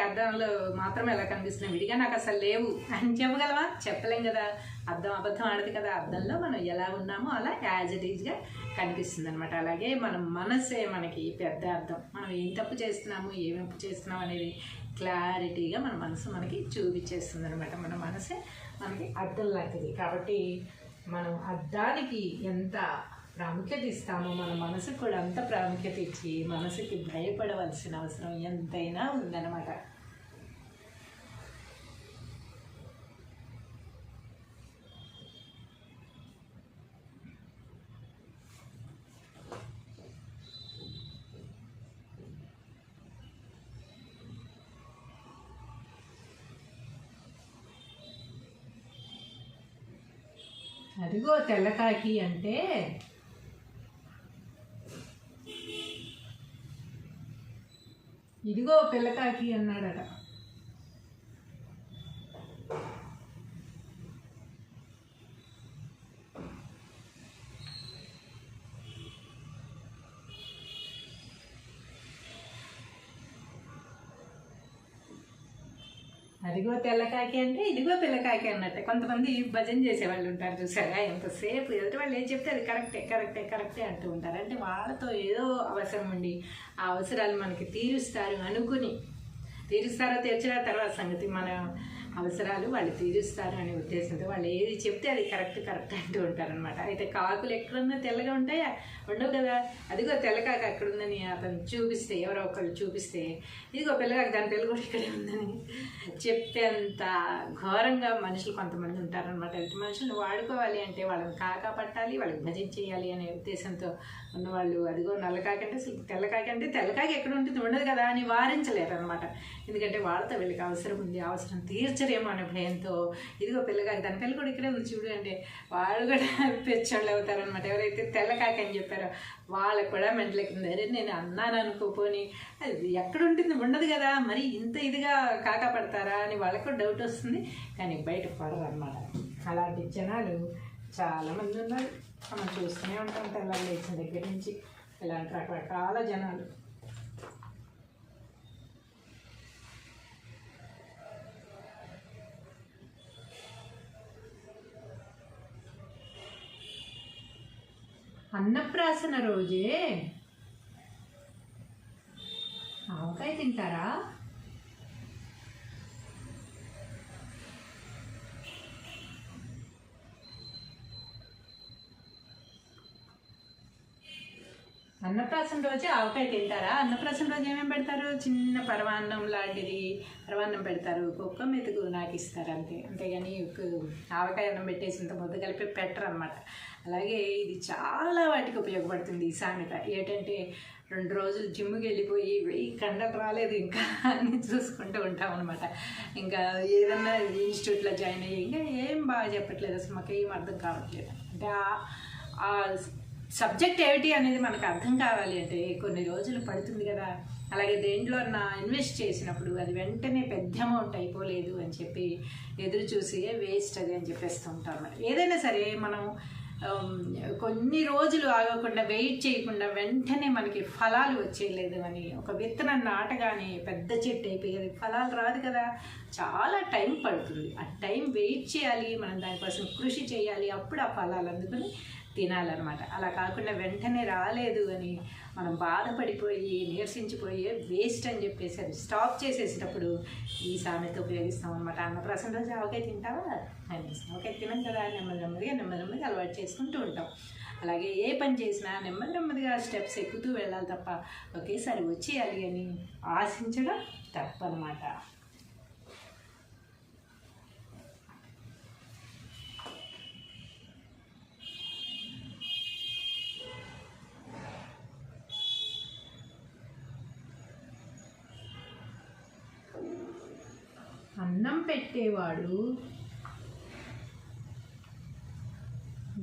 అద్దంలో మాత్రం ఎలా కనిపిస్తున్నాయి, విడిగా నాకు అసలు లేవు అని చెప్పగలవా? చెప్పలేం కదా. అద్దం అబద్ధం ఆడదు కదా. అద్దంలో మనం ఎలా ఉన్నామో అలా యాజ్ ఇట్ ఈజ్గా కనిపిస్తుంది అనమాట. అలాగే మన మనసే మనకి పెద్ద అర్థం. మనం ఏం తప్పు చేస్తున్నాము, ఏమి తప్పు చేస్తున్నాం అనేది క్లారిటీగా మన మనసు మనకి చూపించేస్తుంది అనమాట. మన మనసే మనకి అర్థం లాంటిది. కాబట్టి మనం అర్థానికి ఎంత ప్రాముఖ్యత ఇస్తామో మన మనసుకు కూడా అంత ప్రాముఖ్యత ఇచ్చి మనసుకి భయపడవలసిన అవసరం ఎంతైనా ఉందన్నమాట. అదిగో తెల్లకాకి అంటే ఇదిగో పిల్లకాకి అన్నాడట. అదిగో తెల్లకాకి అంటే ఇదిగో పిల్లకాకి అన్నట్టే. కొంతమంది భజన చేసేవాళ్ళు ఉంటారు చూసారా, ఎంతసేపు ఎదుటి వాళ్ళు ఏం చెప్తే అది కరెక్టే కరెక్టే కరెక్టే అంటూ ఉంటారు. అంటే వాళ్ళతో ఏదో అవసరం ఉండి ఆ అవసరాలు మనకి తీరుస్తారు అనుకుని, తీరుస్తారో తీర్చరా తర్వాత సంగతి, మన అవసరాలు వాళ్ళు తీరుస్తారు అనే ఉద్దేశంతో వాళ్ళు ఏది చెప్తే అది కరెక్ట్ కరెక్ట్ అంటూ ఉంటారనమాట. అయితే కాకులు ఎక్కడున్నా తెల్లగా ఉంటాయా? ఉండవు కదా. అదిగో తెల్లకాకి అక్కడ ఉందని అతను చూపిస్తే, ఎవరో ఒకళ్ళు చూపిస్తే ఇదిగో పిల్లకాకి దాని పిల్ల కూడా ఇక్కడే ఉందని చెప్పేంత ఘోరంగా మనుషులు కొంతమంది ఉంటారనమాట. ఇటు మనుషులను వాడుకోవాలి అంటే వాళ్ళని కాకా పట్టాలి, వాళ్ళకి భజన చేయాలి అనే ఉద్దేశంతో ఉన్నవాళ్ళు అదిగో నల్లకాకి అంటే అసలు తెల్లకాకి అంటే తెల్లకాకి ఎక్కడ ఉంటుంది, ఉండదు కదా అని వారించలేరు అనమాట. ఎందుకంటే వాళ్ళతో వీళ్ళకి అవసరం ఉంది, అవసరం తీర్చరేమో అనే భయంతో ఇదిగో పిల్లకాకి దాని పిల్ల కూడా ఇక్కడే ఉంది చూడు అంటే వాళ్ళు కూడా పెచ్చోళ్ళు అవుతారనమాట. ఎవరైతే తెల్లకాకి అని చెప్పారో వాళ్ళకు కూడా మెంటలెక్కింది. అరే నేను అన్నాను అనుకోపోని అది ఎక్కడ ఉంటుంది, ఉండదు కదా, మరి ఇంత ఇదిగా కాకా పడతారా అని వాళ్ళకు డౌట్ వస్తుంది, కానీ బయట పడరు అనమాట. అలాంటి జనాలు చాలామంది ఉన్నారు, మనం చూస్తూనే ఉంటాం తెల్లారు లేచిన దగ్గర నుంచి ఇలాంటి రకరకాల జనాలు. అన్నప్రాసన రోజే తింటారా? అన్నప్రాసన రోజు ఆవకాయ తింటారా? అన్నప్రాసన రోజు ఏమేమి పెడతారు? చిన్న పరమాన్నం లాంటిది పరమాన్నం పెడతారు, కుక్క మెతుకు నాకు ఇస్తారు అంతే. అంతేగాని ఆవకాయ అన్నం పెట్టేసి ఇంత ముద్ద కలిపి పెట్టరు అనమాట. అలాగే ఇది చాలా వాటికి ఉపయోగపడుతుంది ఈ సామెత. ఏంటంటే 2 రోజులు జిమ్కి వెళ్ళిపోయి వెయ్యి కండలు రాలేదు ఇంకా అని చూసుకుంటూ ఉంటాం అనమాట. ఇంకా ఏదన్నా ఇన్స్టిట్యూట్లో జాయిన్ అయ్యి ఇంకా ఏం బాగా చెప్పట్లేదు, అసలు మాకు ఏం అర్థం కావట్లేదు. అంటే ఆ సబ్జెక్ట్ ఏమిటి అనేది మనకు అర్థం కావాలి అంటే కొన్ని రోజులు పడుతుంది కదా. అలాగే దేంట్లో ఇన్వెస్ట్ చేసినప్పుడు అది వెంటనే పెద్ద అమౌంట్ అయిపోలేదు అని చెప్పి ఎదురు చూసి వేస్ట్ అది అని చెప్పేస్తూ ఉంటారు. ఏదైనా సరే మనం కొన్ని రోజులు ఆగకుండా వెయిట్ చేయకుండా వెంటనే మనకి ఫలాలు వచ్చేయలేదు అని, ఒక విత్తనం నాటగానే పెద్ద చెట్టు అయిపోయేది ఫలాలు రాదు కదా, చాలా టైం పడుతుంది. ఆ టైం వెయిట్ చేయాలి, మనం దానికోసం కృషి చేయాలి, అప్పుడు ఆ ఫలాలు అందుకుని తినాలన్నమాట. అలా కాకుండా వెంటనే రాలేదు అని మనం బాధపడిపోయి నీరసించిపోయి వేస్ట్ అని చెప్పేసి అది స్టాప్ చేసేసేటప్పుడు ఈ సామెత ఉపయోగిస్తాం అనమాట. అన్నప్రాసన రోజు ఆవకాయ తింటావా అనిపిస్తుంది. ఆవకాయ తినం కదా, నెమ్మదిగా అలవాటు చేసుకుంటూ ఉంటాం. అలాగే ఏ పని చేసినా నెమ్మదిగా స్టెప్స్ ఎక్కుతూ వెళ్ళాలి తప్ప ఒకేసారి వచ్చేయాలి అని ఆశించడం తప్పనమాట. అన్నం పెట్టేవాడు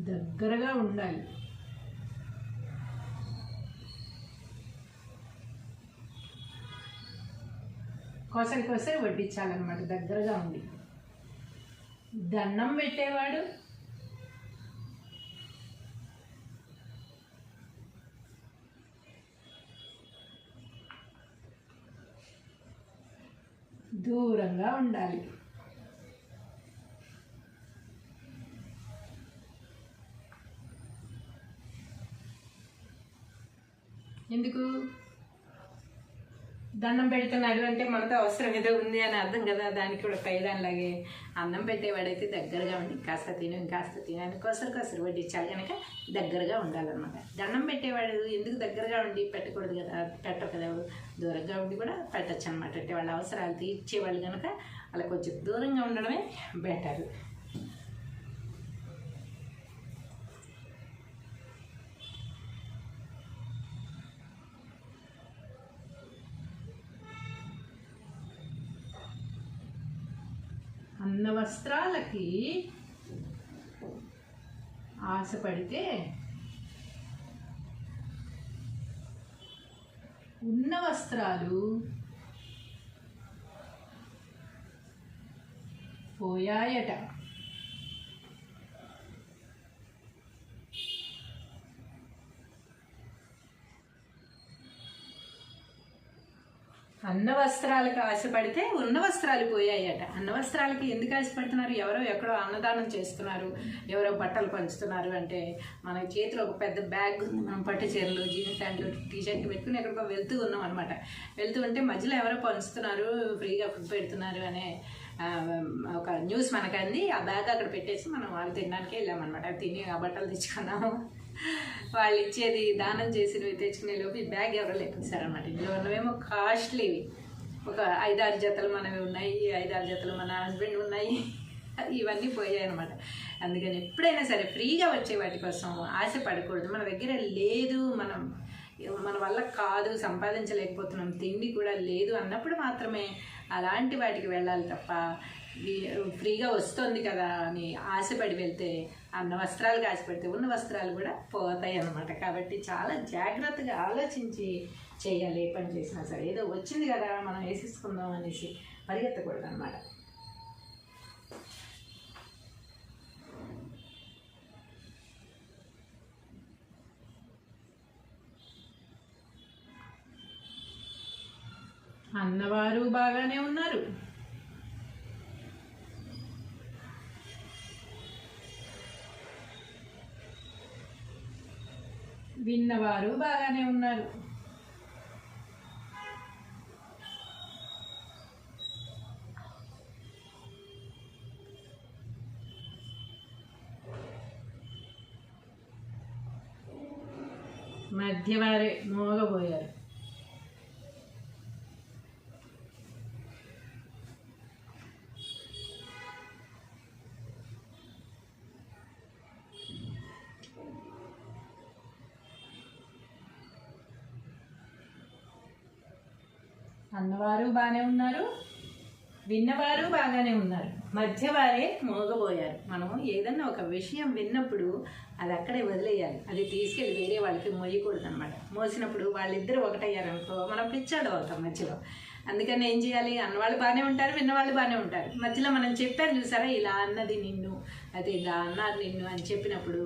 దగ్గరగా ఉండాలి. కోసరి వడ్డించాలన్నమాట దగ్గరగా ఉండి. దండం పెట్టేవాడు దూరంగా ఉండాలి. ఎందుకు? దండం పెడుతున్నాడు అంటే మనతో అవసరం ఏదో ఉంది అని అర్థం కదా. దానికి కూడా పైదానిలాగే అన్నం పెట్టేవాడైతే దగ్గరగా ఉండి కాస్త తిను అని కొసరు వడ్డించాలి కనుక దగ్గరగా ఉండాలన్నమాట. దండం పెట్టేవాడు ఎందుకు దగ్గరగా ఉండి పెట్టకూడదు కదా, పెట్టరు కదా, దూరంగా ఉండి కూడా పెట్టచ్చు అనమాట. అంటే వాళ్ళ అవసరాలు తీర్చేవాళ్ళు కనుక అలా కొంచెం దూరంగా ఉండడమే బెటర్. అన్న వస్త్రాలకి ఆశపడితే ఉన్న వస్త్రాలు పోయాయట. అన్న వస్త్రాలకు ఆశపడితే ఉన్న వస్త్రాలు పోయాయట. అన్న వస్త్రాలకి ఎందుకు ఆశపడుతున్నారు? ఎవరో ఎక్కడో అన్నదానం చేస్తున్నారు, ఎవరో బట్టలు పంచుతున్నారు అంటే మన చేతిలో ఒక పెద్ద బ్యాగ్ ఉంది, మనం పట్టు చీరలు జీన్స్ ప్యాంట్లు టీషర్ట్లు పెట్టుకుని ఎక్కడికో వెళ్తూ ఉన్నాం అనమాట. వెళ్తూ ఉంటే మధ్యలో ఎవరో పంచుతున్నారు, ఫ్రీగా ఫుడ్ పెడుతున్నారు అనే ఒక న్యూస్ మనకు అంది. ఆ బ్యాగ్ అక్కడ పెట్టేసి మనం వాళ్ళు తినడానికి వెళ్ళామన్నమాట. తిని ఆ బట్టలు తెచ్చుకున్నాము. వాళ్ళు ఇచ్చేది దానం చేసినవి తెచ్చుకునే లోపు ఈ బ్యాగ్ ఎవరో లేపేశారనమాట. ఇందులో ఉన్నవేమో కాస్ట్లీవి, ఒక 5-6 జతలు మనవి ఉన్నాయి, 5-6 జతలు మన హస్బెండ్ ఉన్నాయి, ఇవన్నీ పోయాయి అనమాట. అందుకని ఎప్పుడైనా సరే ఫ్రీగా వచ్చే వాటి కోసం ఆశపడకూడదు. మన దగ్గర లేదు, మన వల్ల కాదు, సంపాదించలేకపోతున్నాం, తిండి కూడా లేదు అన్నప్పుడు మాత్రమే అలాంటి వాటికి వెళ్ళాలి తప్ప ఫ్రీగా వస్తుంది కదా అని ఆశపడి వెళ్తే అన్న వస్త్రాలకు ఆశపడితే ఉన్న వస్త్రాలు కూడా పోతాయి అన్నమాట. కాబట్టి చాలా జాగ్రత్తగా ఆలోచించి చేయాలి. ఏ పని చేసినా సరే. ఏదో వచ్చింది కదా మనం వేసేసుకుందాం అనేసి పరిగెత్తకూడదు అన్నమాట. అన్నవారు బాగానే ఉన్నారు, విన్నవారు బాగానే ఉన్నారు. మధ్యవారే మోగబోయారు. అన్నవారు బాగానే ఉన్నారు, విన్నవారు బాగానే ఉన్నారు, మధ్యవారే మోగబోయారు. మనం ఏదన్నా ఒక విషయం విన్నప్పుడు అది అక్కడే వదిలేయాలి, అది తీసుకెళ్ళి వేరే వాళ్ళకి మోయకూడదు అనమాట. మోసినప్పుడు వాళ్ళిద్దరూ ఒకటయ్యారనుకో మనం పిచ్చాడు అవుతాం మధ్యలో. అందుకని ఏం చేయాలి, అన్నవాళ్ళు బాగానే ఉంటారు, విన్నవాళ్ళు బాగానే ఉంటారు, మధ్యలో మనం చెప్పాను చూసారా, ఇలా అన్నది నిన్ను, అదే ఇలా అన్నారు నిన్ను అని చెప్పినప్పుడు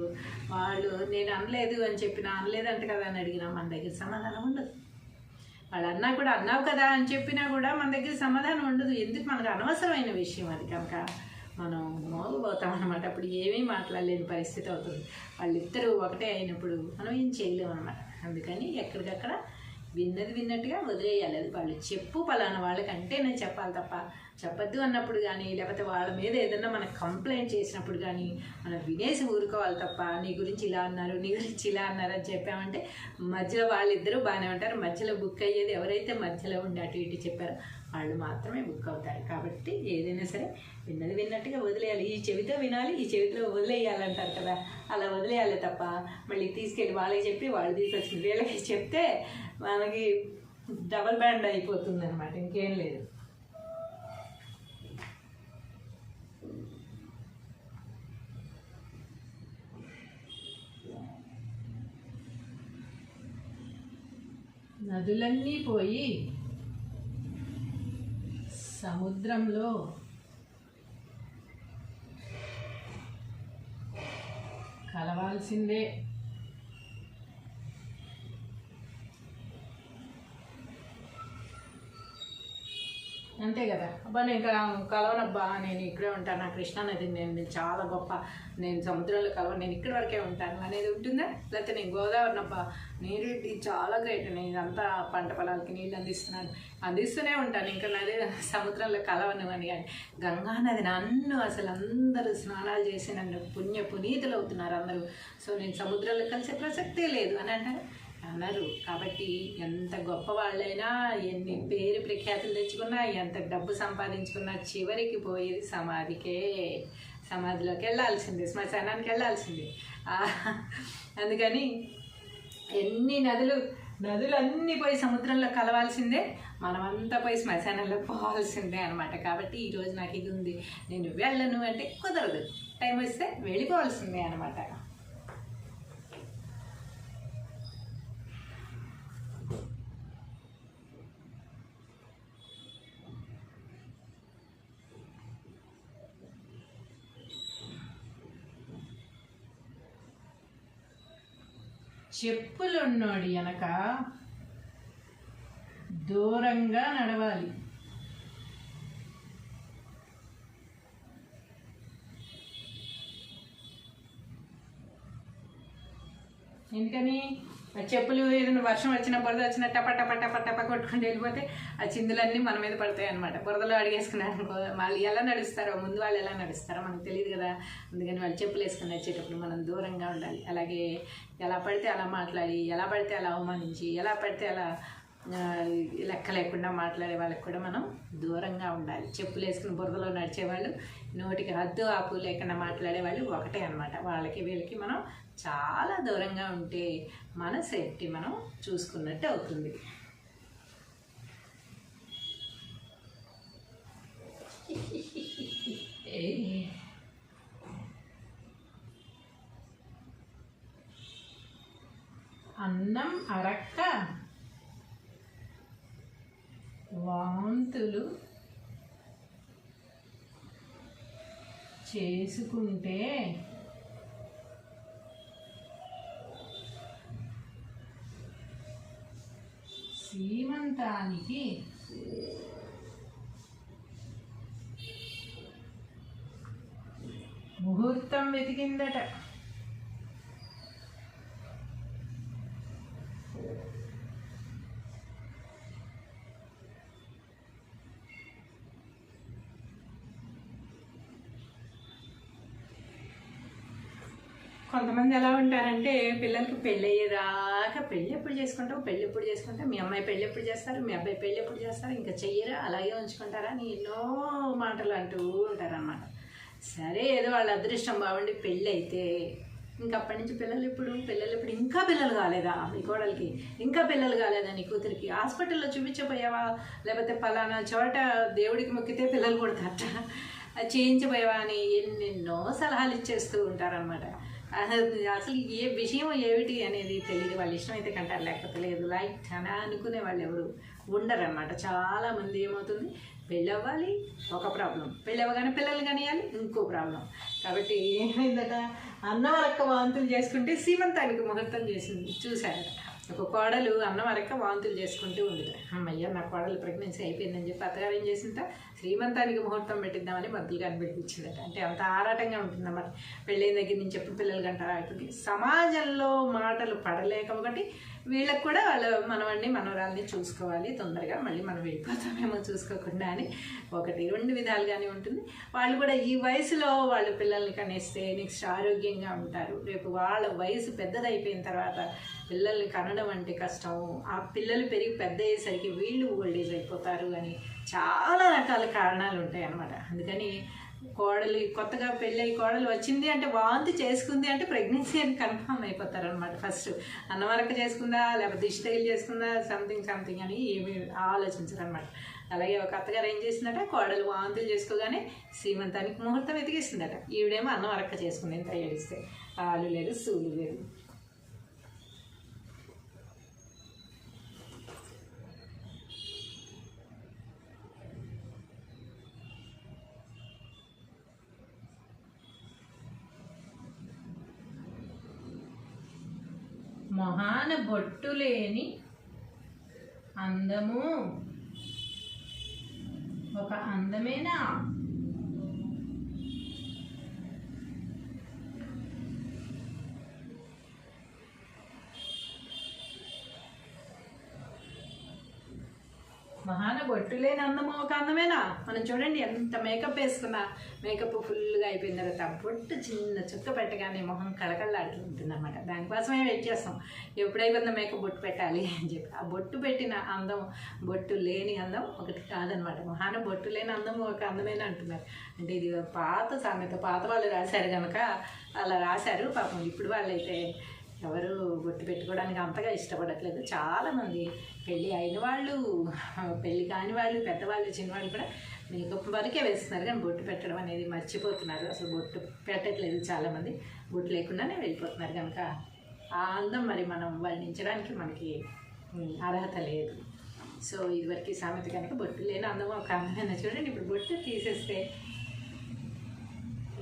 వాళ్ళు నేను అనలేదు అని చెప్పినా, అనలేదంట కదా అని అడిగినా మన దగ్గర సమాధానం ఉండదు. వాళ్ళు అన్నా కూడా అన్నావు కదా అని చెప్పినా కూడా మన దగ్గర సమాధానం ఉండదు. ఎందుకు, మనకు అనవసరమైన విషయం అది కనుక మనం మోగపోతాం అనమాట. అప్పుడు ఏమీ మాట్లాడలేని పరిస్థితి అవుతుంది. వాళ్ళిద్దరూ ఒకటే అయినప్పుడు మనం ఏం చేయలేము అనమాట. అందుకని ఎక్కడికక్కడ విన్నది విన్నట్టుగా వదిలేయాలి. అది వాళ్ళు చెప్పు పలానా వాళ్ళకంటే నేను చెప్పాలి తప్ప, చెప్పద్దు అన్నప్పుడు కానీ లేకపోతే వాళ్ళ మీద ఏదన్నా మనకు కంప్లైంట్ చేసినప్పుడు కానీ మనం వినేసి ఊరుకోవాలి తప్ప, నీ గురించి ఇలా అన్నారు, నీ గురించి ఇలా అన్నారు అని చెప్పామంటే మధ్యలో వాళ్ళిద్దరూ బాగానే ఉంటారు. మధ్యలో బుక్ అయ్యేది ఎవరైతే మధ్యలో ఉండి అటు ఇటు చెప్పారో వాళ్ళు మాత్రమే బుక్ అవుతారు. కాబట్టి ఏదైనా సరే విన్నది విన్నట్టుగా వదిలేయాలి. ఈ చెవితో వినాలి, ఈ చెవితో వదిలేయాలంటారు కదా, అలా వదిలేయాలి తప్ప మళ్ళీ తీసుకెళ్ళి వాళ్ళకి చెప్పి వాళ్ళు తీసుకొచ్చింది వీళ్ళకి చెప్తే మనకి డబల్ బ్యాండ్ అయిపోతుంది అనమాట. ఇంకేం లేదు. నదులన్నీ పోయి సముద్రంలో కలవాల్సిందే. అంతే కదా. అబ్బా నేను కలవనబ్బా, నేను ఇక్కడే ఉంటాను, నా కృష్ణానది నేను చాలా గొప్ప, నేను సముద్రంలో కలవను, నేను ఇక్కడి వరకే ఉంటాను అనేది ఉంటుందా? లేకపోతే నేను గోదావరినబ్బా, నీరు చాలా గ్రేట్, నేను అంతా పంట పొలాలకి నీళ్ళు అందిస్తూనే ఉంటాను, ఇంకా నది సముద్రంలో కలవను అని. కానీ గంగా నది నన్ను అసలు అందరూ స్నానాలు చేసి నన్ను పునీతులు అవుతున్నారు అందరూ, సో నేను సముద్రంలో కలిసే ప్రసక్తే లేదు అని అంటారు అన్నారు. కాబట్టి ఎంత గొప్ప వాళ్ళైనా, ఎన్ని పేరు ప్రఖ్యాతులు తెచ్చుకున్నా, ఎంత డబ్బు సంపాదించుకున్నా చివరికి పోయేది సమాధికే. సమాధిలోకి వెళ్ళాల్సిందే, శ్మశానానికి వెళ్ళాల్సిందే. అందుకని ఎన్ని నదులన్నీ పోయి సముద్రంలో కలవాల్సిందే, మనమంతా పోయి శ్మశానంలో పోవాల్సిందే అనమాట. కాబట్టి ఈరోజు నాకు ఇది ఉంది, నేను వెళ్ళను అంటే కుదరదు, టైం వస్తే వెళ్ళిపోవాల్సిందే అనమాట. చెప్పులున్నోడి వెనక దూరంగా నడవాలి. ఎందుకని చెప్పులు ఏదైనా వర్షం వచ్చినా బురద వచ్చినా టప కొట్టుకుంటూ వెళ్ళిపోతే ఆ చిందులన్నీ మన మీద పడతాయి అనమాట. బురదలో అడిగేసుకున్నారు అనుకో, వాళ్ళు ఎలా నడుస్తారో, ముందు వాళ్ళు ఎలా నడుస్తారో మనకు తెలియదు కదా. అందుకని వాళ్ళు చెప్పులు వేసుకుని వచ్చేటప్పుడు మనం దూరంగా ఉండాలి. అలాగే ఎలా పడితే అలా మాట్లాడి, ఎలా పడితే అలా అవమానించి, ఎలా పడితే అలా లెక్క లేకుండా మాట్లాడే వాళ్ళకి కూడా మనం దూరంగా ఉండాలి. చెప్పులు వేసుకుని బురదలో నడిచేవాళ్ళు, నోటికి హద్దు ఆపు లేకుండా మాట్లాడేవాళ్ళు ఒకటే అనమాట. వాళ్ళకి వీళ్ళకి మనం చాలా దూరంగా ఉంటే మన సేఫ్టీ మనం చూసుకున్నట్టు అవుతుంది. అన్నం అరక్క వాంతులు చేసుకుంటే సీమంతానికి ముహూర్తం వెతికిందట. కొంతమంది ఎలా ఉంటారంటే పిల్లలకి పెళ్ళయ్యేదాకా దాకా పెళ్ళి ఎప్పుడు చేసుకుంటావు, పెళ్ళి ఎప్పుడు చేసుకుంటావు, మీ అమ్మాయి పెళ్ళి ఎప్పుడు చేస్తారు, మీ అబ్బాయి పెళ్ళి ఎప్పుడు చేస్తారు, ఇంకా చెయ్యరా, అలాగే ఉంచుకుంటారా అని ఎన్నో మాటలు అంటూ ఉంటారన్నమాట. సరే ఏదో వాళ్ళ అదృష్టం బాగుండి పెళ్ళి అయితే ఇంకా అప్పటి నుంచి పిల్లలు ఇప్పుడు ఇంకా పిల్లలు కాలేదా మీ కోడలికి, ఇంకా పిల్లలు కాలేదా నీ కూతురికి, హాస్పిటల్లో చూపించపోయావా, లేకపోతే పలానా చోట దేవుడికి మొక్కితే పిల్లలు పుడతారట అది చేయించపోయావా అని ఎన్నెన్నో సలహాలు ఇచ్చేస్తూ ఉంటారనమాట. అసలు ఏ విషయం ఏమిటి అనేది తెలియదు, వాళ్ళు ఇష్టమైతే కంటారు లేకపోతే లేదు, లైట్ అని అనుకునే వాళ్ళు ఎవరు ఉండరన్నమాట. చాలామంది ఏమవుతుంది, పెళ్ళి అవ్వాలి ఒక ప్రాబ్లం, పెళ్ళి అవ్వగానే పిల్లలు కనియాలి ఇంకో ప్రాబ్లం. కాబట్టి ఏమైందట, అన్నవరక్క వాంతులు చేసుకుంటే సీమంతానికి ముహూర్తం చూశారట. ఒక కోడలు అన్నవరక్క వాంతులు చేసుకుంటూ ఉంది. అమ్మయ్య నా కోడలు ప్రెగ్నెన్సీ అయిపోయిందని చెప్పి అత్తగారు ఏం చేసింట, శ్రీమంతానికి ముహూర్తం పెట్టిద్దామని మద్దులు కనిపెట్టించిందట. అంటే అంత ఆరాటంగా ఉంటుందన్నమాట పెళ్ళైన దగ్గర నుంచి ఎప్పుడు పిల్లలు కంటారా. ఇప్పుడు సమాజంలో మాటలు పడలేక ఒకటి, వీళ్ళకి కూడా వాళ్ళ మనవాడిని మనవరాల్ని చూసుకోవాలి, తొందరగా మళ్ళీ మనం వెళ్ళిపోతామేమో చూసుకోకుండా అని ఒకటి రెండు విధాలుగానే ఉంటుంది. వాళ్ళు కూడా ఈ వయసులో వాళ్ళు పిల్లల్ని కనేస్తే నెక్స్ట్ ఆరోగ్యంగా ఉంటారు. రేపు వాళ్ళ వయసు పెద్దదైపోయిన తర్వాత పిల్లల్ని కనడం అంటే కష్టం, ఆ పిల్లలు పెరిగి పెద్ద అయ్యేసరికి వీళ్ళు ఓల్డేజ్ అయిపోతారు అని చాలా రకాల కారణాలు ఉంటాయి అన్నమాట. అందుకని కోడలు కొత్తగా పెళ్ళి కోడలు వచ్చింది అంటే వాంతి చేసుకుంది అంటే ప్రెగ్నెన్సీ అని కన్ఫర్మ్ అయిపోతారు అనమాట. ఫస్ట్ అన్నవరక చేసుకుందా లేకపోతే దిష్టి తగిలి చేసుకుందా సంథింగ్ అని ఏమి ఆలోచించరు అనమాట. అలాగే ఒక అత్తగారు ఏం చేసిందట, కోడలు వాంతులు చేసుకోగానే శ్రీమంతానికి ముహూర్తం వెతికిస్తుందట. ఈవిడేమో అన్నవరక చేసుకుంది ఎంత ఏడిస్తే, ఆలు లేదు సూలు లేదు. మొహాన బొట్టు లేని అందము ఒక అందమేనా, మహాన బొట్టు లేని అందము ఒక అందమేనా. మనం చూడండి ఎంత మేకప్ వేసుకున్నా మేకప్ ఫుల్గా అయిపోయిన తర్వాత బొట్టు చిన్న చుక్క పెట్టగానే మొహం కళకళలాడుతూ ఉంటుంది అనమాట. దానికోసమే వెయిట్ చేస్తాం, ఎప్పుడైపోయిందో మేకప్ బొట్టు పెట్టాలి అని చెప్పి. ఆ బొట్టు పెట్టిన అందం బొట్టు లేని అందం ఒకటి కాదనమాట. మహాన బొట్టు లేని అందం ఒక అందమేనా అంటున్నారు. అంటే ఇది పాత సామెత, పాత వాళ్ళు రాశారు కనుక అలా రాశారు. పాపం ఇప్పుడు వాళ్ళైతే ఎవరు బొట్టు పెట్టుకోవడానికి అంతగా ఇష్టపడట్లేదు. చాలామంది పెళ్ళి అయిన వాళ్ళు, పెళ్ళి కాని వాళ్ళు, పెద్దవాళ్ళు, చిన్నవాళ్ళు కూడా మేకప్ వరకే వేస్తున్నారు కానీ బొట్టు పెట్టడం అనేది మర్చిపోతున్నారు. అసలు బొట్టు పెట్టట్లేదు చాలామంది, బొట్టు లేకుండానే వెళ్ళిపోతున్నారు కనుక ఆ అందం మరి మనం వర్ణించడానికి మనకి అర్హత లేదు. సో ఇదివరకు సామెత కనుక బొట్టు లేని అందం ఒక అందమైన. చూడండి ఇప్పుడు బొట్టు తీసేస్తే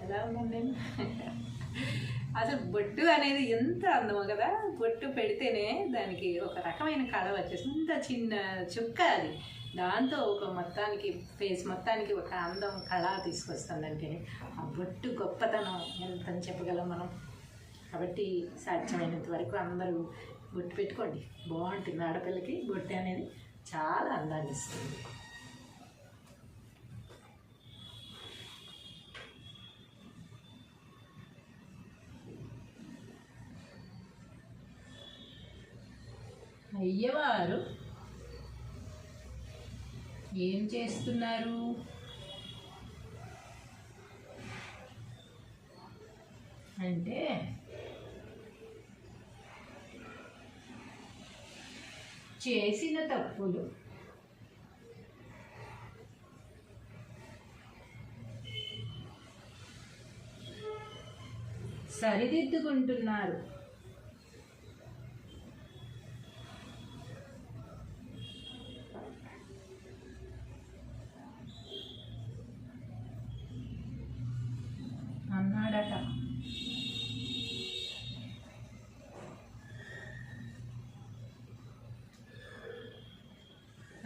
ఎలా ఉన్నాను నేను. అసలు బొట్టు అనేది ఎంత అందమో కదా, బొట్టు పెడితేనే దానికి ఒక రకమైన కళ వచ్చేసింది. ఇంత చిన్న చుక్క అది, దాంతో ఒక మొత్తానికి ఫేస్ మొత్తానికి ఒక అందం కళ తీసుకొస్తుందంటే ఆ బొట్టు గొప్పతనం ఎంత అని చెప్పగలం మనం. కాబట్టి సాధ్యమైనంత వరకు అందరూ బొట్టు పెట్టుకోండి, బాగుంటుంది. ఆడపిల్లకి బొట్టు అనేది చాలా అందాన్ని ఇస్తుంది. అయ్యవారు ఏం చేస్తున్నారు అంటే చేసిన తప్పులు సరిదిద్దుకుంటున్నారు. అన్నాడట.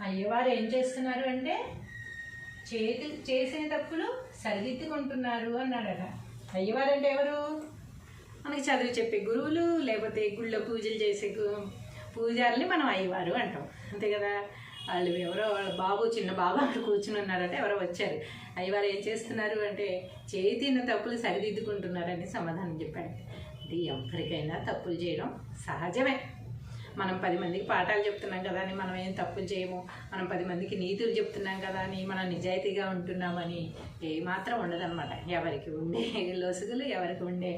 అయ్యవారు ఏం చేస్తున్నారు అంటే చేసిన తప్పులు సరిదిద్దుకుంటున్నారు అన్నాడట. అయ్యవారు అంటే ఎవరు? మనకి చదువు చెప్పే గురువులు, లేకపోతే గుళ్ళో పూజలు చేసే పూజారుని మనం అయ్యవారు అంటాం, అంతే కదా. వాళ్ళు ఎవరో వాళ్ళ బాబు, చిన్న బాబు అక్కడ కూర్చుని ఉన్నారంటే ఎవరో వచ్చారు. అయ్యవారు ఏం చేస్తున్నారు అంటే చేతిన తప్పులు సరిదిద్దుకుంటున్నారని సమాధానం చెప్పాడు. అంటే ఎవరికైనా తప్పులు చేయడం సహజమే. మనం 10 మందికి పాఠాలు చెప్తున్నాం కదా అని మనం ఏం తప్పులు చేయము, మనం 10 మందికి నీతులు చెప్తున్నాం కదా అని మనం నిజాయితీగా ఉంటున్నామని ఏమాత్రం ఉండదన్నమాట. ఎవరికి ఉండే లొసుగులు, ఎవరికి ఉండే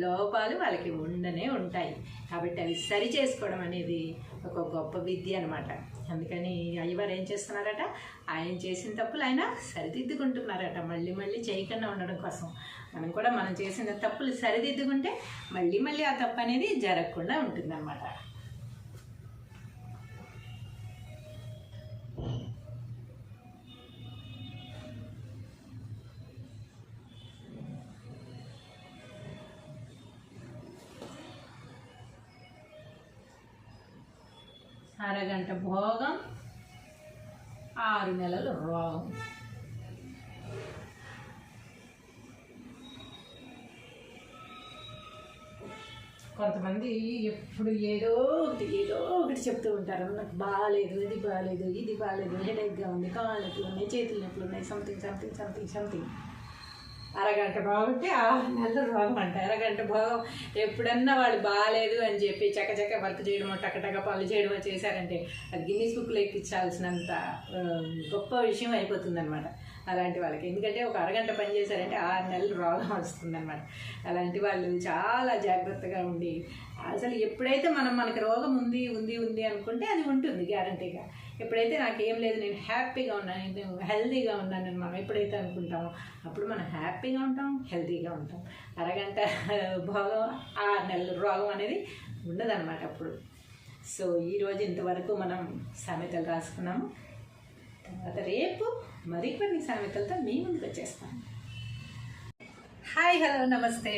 లోపాలు వాళ్ళకి ఉండనే ఉంటాయి. కాబట్టి అవి సరి చేసుకోవడం అనేది ఒక గొప్ప విద్య అనమాట. అందుకని అయ్యవారు ఏం చేస్తున్నారట, ఆయన చేసిన తప్పులు ఆయన సరిదిద్దుకుంటున్నారట, మళ్ళీ మళ్ళీ చేయకుండా ఉండడం కోసం. మనం కూడా మనం చేసిన తప్పులు సరిదిద్దుకుంటే మళ్ళీ మళ్ళీ ఆ తప్పు అనేది జరగకుండా ఉంటుందన్నమాట. అరగంట భోగం, 6 నెలలు రోగం. కొంతమంది ఎప్పుడు ఏదో ఒకటి చెప్తూ ఉంటారు. నాకు బాగాలేదు, ఇది బాగాలేదు, ఇది బాగాలేదు, హెడేక్గా ఉంది, కాళ్ళు నొప్పులు ఉన్నాయి, చేతులు నొప్పులు ఉన్నాయి, సంథింగ్. అరగంట బాగుంటే 6 నెలలు రోగం అంట. అరగంట భోగం. ఎప్పుడన్నా వాళ్ళు బాగాలేదు అని చెప్పి చక్కచక్క వర్క్ చేయడమో, టకటక పనులు చేయడమో చేశారంటే అది గిన్నీస్ బుక్లో ఎక్కించాల్సినంత గొప్ప విషయం అయిపోతుంది అనమాట అలాంటి వాళ్ళకి. ఎందుకంటే ఒక అరగంట పని చేశారంటే 6 నెలలు రోగం వస్తుందన్నమాట. అలాంటి వాళ్ళు చాలా జాగ్రత్తగా ఉండి, అసలు ఎప్పుడైతే మనకి రోగం ఉంది అనుకుంటే అది ఉంటుంది గ్యారంటీగా. ఎప్పుడైతే నాకేం లేదు, నేను హ్యాపీగా ఉన్నాను, నేను హెల్తీగా ఉన్నాను అని మనం ఎప్పుడైతే అనుకుంటామో అప్పుడు మనం హ్యాపీగా ఉంటాం, హెల్తీగా ఉంటాం. అరగంట భోగం, 6 నెలలు రోగం అనేది ఉండదన్నమాట అప్పుడు. సో ఈరోజు ఇంతవరకు మనం సామెతలు రాసుకున్నాము. తర్వాత రేపు మరికొన్ని సామెతలతో మీ ముందుకు వచ్చేస్తాను. హాయ్, హలో, నమస్తే.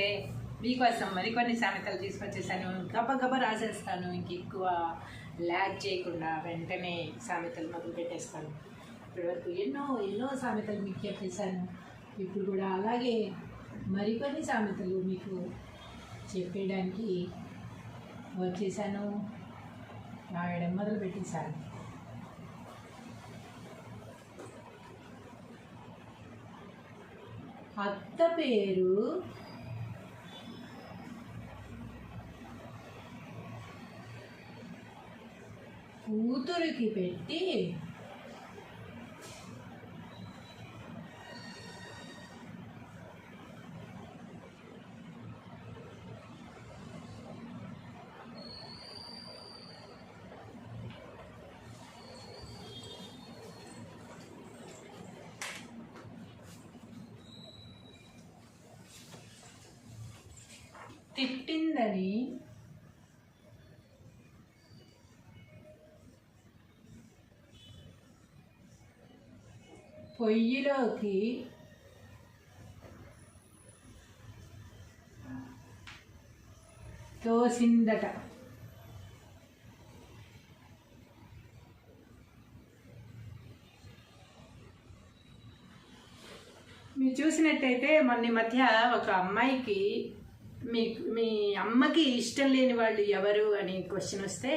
మీకోసం మరికొన్ని సామెతలు తీసుకొచ్చేసాను. గబగబ రాసేస్తాను, ఇంక ఎక్కువ ల్యాగ్ చేయకుండా వెంటనే సామెతలు మొదలు పెట్టేస్తాను. ఇప్పటివరకు ఎన్నో సామెతలు మీకు చెప్పేశాను. ఇప్పుడు కూడా అలాగే మరికొన్ని సామెతలు మీకు చెప్పేయడానికి వచ్చేసాను, రాయడం మొదలు పెట్టేశాను. అత్త పేరు కూతురికి పెట్టి తిట్టిందని పొయ్యిలోకి తోసిందట. మీరు చూసినట్టయితే మొన్న మధ్య ఒక అమ్మాయికి మీ అమ్మకి ఇష్టం లేని వాళ్ళు ఎవరు అని క్వశ్చన్ వస్తే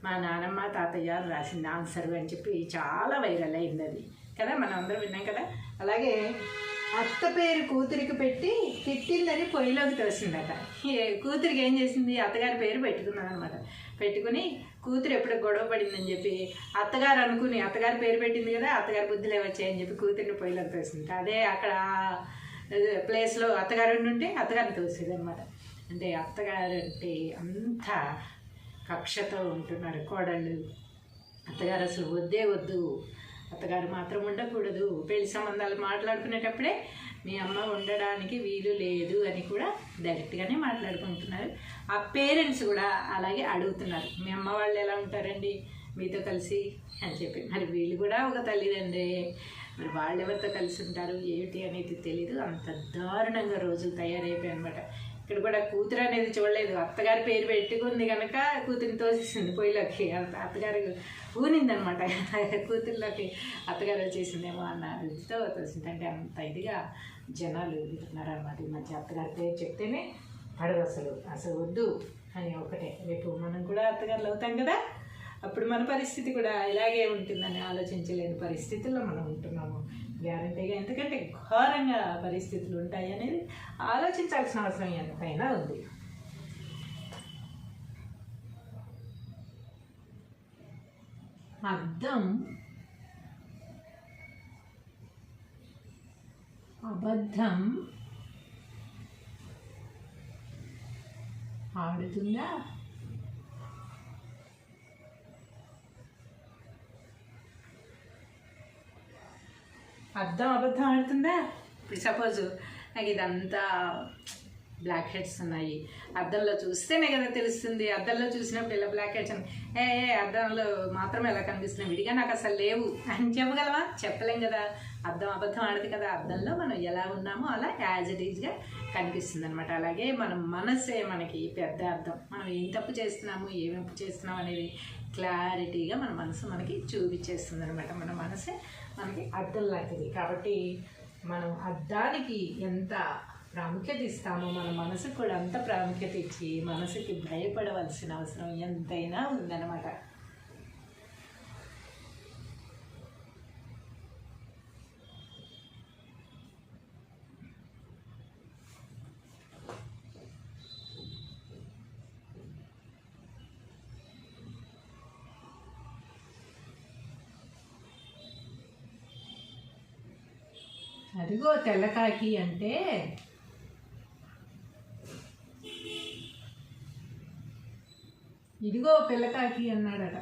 మా నానమ్మ తాతయ్య రాసింది ఆన్సర్ అని చెప్పి చాలా వైరల్ అయింది అది కదా, మనం అందరం విన్నాం కదా. అలాగే అత్త పేరు కూతురికి పెట్టి తిట్టిందని పొయ్యిలోకి తోసిందట. కూతురికి ఏం చేసింది, అత్తగారి పేరు పెట్టుకున్నాను అనమాట. పెట్టుకుని కూతురు ఎప్పుడు గొడవ పడిందని చెప్పి అత్తగారు అనుకుని అత్తగారి పేరు పెట్టింది కదా, అత్తగారి బుద్ధులే వచ్చాయని చెప్పి కూతురిని పొయ్యిలోకి తోసింది. అదే అక్కడ ప్లేస్లో అత్తగారు ఉంటే అత్తగారిని తోసేది అనమాట. అంటే అత్తగారు అంటే అంత కక్షతో ఉంటున్నారు కోడళ్ళు. అత్తగారు అసలు వద్దు, అత్తగారు మాత్రం ఉండకూడదు, పెళ్లి సంబంధాలు మాట్లాడుకునేటప్పుడే మీ అమ్మ ఉండడానికి వీలు లేదు అని కూడా డైరెక్ట్గానే మాట్లాడుకుంటున్నారు. ఆ పేరెంట్స్ కూడా అలాగే అడుగుతున్నారు, మీ అమ్మ వాళ్ళు ఎలా ఉంటారండి మీతో కలిసి అని చెప్పి. మరి వీళ్ళు కూడా ఒక తల్లిదండ్రే, మరి వాళ్ళు ఎవరితో కలిసి ఉంటారు ఏమిటి అనేది తెలీదు. అంత దారుణంగా రోజులు తయారైపోయాయి అనమాట. ఇక్కడ కూడా కూతురు అనేది చూడలేదు, అత్తగారి పేరు పెట్టుకుంది కనుక కూతురిని తోసేసింది పొయ్యిలోకి. అత్తగారు ఊనిందనమాట, కూతుర్లోకి అత్తగారు వచ్చేసిందేమో అన్న ఇదితో తోసింది. అంటే అంత ఇదిగా జనాలు ఉన్నారన్నమాట ఈ మధ్య. అత్తగారి పేరు చెప్తేనే పడదు, అసలు వద్దు అని ఒకటే. రేపు మనం కూడా అత్తగారులు అవుతాం కదా, అప్పుడు మన పరిస్థితి కూడా ఇలాగే ఉంటుందని ఆలోచించలేని పరిస్థితుల్లో మనం ఉంటున్నాము గ్యారంటీగా. ఎందుకంటే ఘోరంగా పరిస్థితులు ఉంటాయి అనేది ఆలోచించాల్సిన అవసరం ఎంతైనా ఉంది. అర్థం అబద్ధం ఆడుతుందా? అర్థం అబద్ధం ఆడుతుందా? ఇప్పుడు సపోజ్ నాకు ఇదంతా బ్లాక్ హెడ్స్ ఉన్నాయి, అద్దంలో చూస్తేనే కదా తెలుస్తుంది. అద్దంలో చూసినప్పుడు ఇలా బ్లాక్ హెడ్స్ అద్దంలో మాత్రమే ఎలా కనిపిస్తున్నాయి, విడిగా నాకు అసలు లేవు అని చెప్పగలవా? చెప్పలేం కదా. అద్దం అబద్ధం ఆడదు కదా. అద్దంలో మనం ఎలా ఉన్నామో అలా యాజ్ ఇట్ ఈజ్గా కనిపిస్తుంది అనమాట. అలాగే మన మనసే మనకి పెద్ద అర్థం. మనం ఏం తప్పు చేస్తున్నాము, ఏం తప్పు చేస్తున్నాం అనేది క్లారిటీగా మన మనసు మనకి చూపించేస్తుంది అనమాట. మన మనసే మనకి అద్దం లాంటిది. కాబట్టి మనం అద్దానికి ఎంత ప్రాముఖ్యత ఇస్తామో మన మనసుకు కూడా అంత ప్రాముఖ్యత ఇచ్చి మనసుకి భయపడవలసిన అవసరం ఎంతైనా ఉందన్నమాట. అదిగో తెల్లకాకి అంటే ఇదిగో పిల్లకాకి అన్నాడట.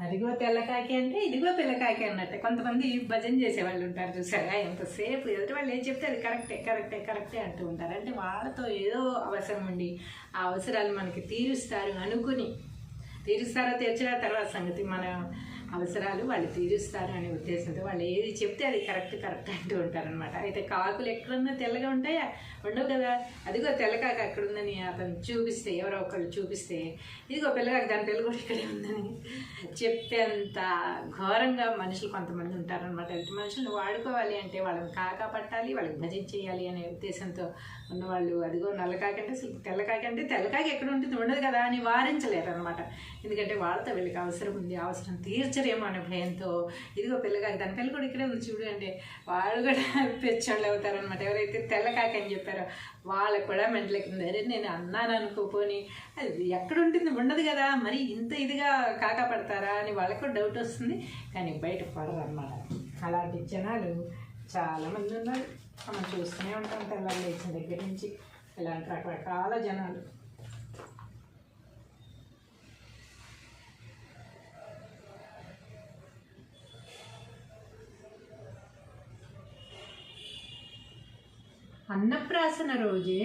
అదిగో తెల్లకాకి అంటే ఇదిగో పిల్లకాకి అన్నట్టే. కొంతమంది భజన చేసేవాళ్ళు ఉంటారు చూసారా, ఎంతసేపు ఎదుటి వాళ్ళు ఏం చెప్తే అది కరెక్టే కరెక్టే కరెక్టే అంటూ ఉంటారు. అంటే వాళ్ళతో ఏదో అవసరం ఉండి ఆ అవసరాలు మనకి తీరుస్తారు అనుకుని, తీరుస్తారో తీర్చరా తర్వాత సంగతి, మన అవసరాలు వాళ్ళు తీరుస్తారు అనే ఉద్దేశంతో వాళ్ళు ఏది చెప్తే అది కరెక్ట్ కరెక్ట్ అంటూ ఉంటారనమాట. అయితే కాకులు ఎక్కడున్నా తెల్లగా ఉంటాయా? ఉండవు కదా. అదిగో తెల్లకాక అక్కడ ఉందని అతను చూపిస్తే, ఎవరో ఒకళ్ళు చూపిస్తే ఇదిగో పిల్లకాక దాని పిల్ల కూడా ఇక్కడే ఉందని చెప్పేంత ఘోరంగా మనుషులు కొంతమంది ఉంటారనమాట. ఇటు మనుషులు వాడుకోవాలి అంటే వాళ్ళని కాకా పట్టాలి, వాళ్ళకి భజన చేయాలి అనే ఉద్దేశంతో ఉన్నవాళ్ళు అదిగో నల్లకాకంటే అసలు తెల్లకాకంటే తెల్లకాకి ఎక్కడ ఉంటుంది, ఉండదు కదా అని వారించలేరు అనమాట. ఎందుకంటే వాళ్ళతో వీళ్ళకి అవసరం ఉంది, అవసరం తీర్చరేమో అనే భయంతో ఇదిగో పిల్లకాకి దాని పిల్ల కూడా ఇక్కడే ఉంది చూడు అంటే వాళ్ళు కూడా పెచ్చోళ్ళు అవుతారనమాట. ఎవరైతే తెల్లకాకి అని చెప్పారో వాళ్ళకు కూడా మెంటలెక్కింది. అరే నేను అన్నాను అనుకోపోని అది ఎక్కడ ఉంటుంది, ఉండదు కదా, మరి ఇంత ఇదిగా కాకా పడతారా అని వాళ్ళకు కూడా డౌట్ వస్తుంది. కానీ బయట పడరు అనమాట. అలాంటి జనాలు చాలామంది ఉన్నారు. మనం చూస్తూనే ఉంటాం తెల్లారి లేచిన దగ్గర నుంచి ఇలాంటి రకరకాల జనాలు. అన్నప్రాసన రోజే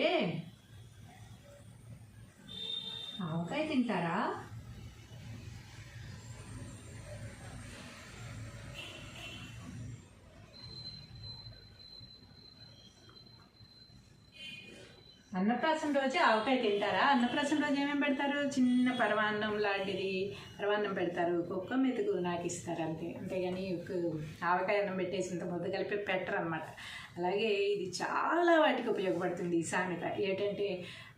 ఆవకాయ తింటారా? అన్నప్రాసన రోజే ఆవకాయ తింటారా? అన్నప్రాసన రోజు ఏమేమి పెడతారు? చిన్న పరమాన్నం లాంటిది పరమాన్నం పెడతారు, కుక్క మెతుకు నాకు ఇస్తారు అంతే. అంతేగాని ఆవకాయ అన్నం పెట్టేసినంత ముద్ద కలిపి పెట్టరు అనమాట. అలాగే ఇది చాలా వాటికి ఉపయోగపడుతుంది ఈ సామెత. ఏంటంటే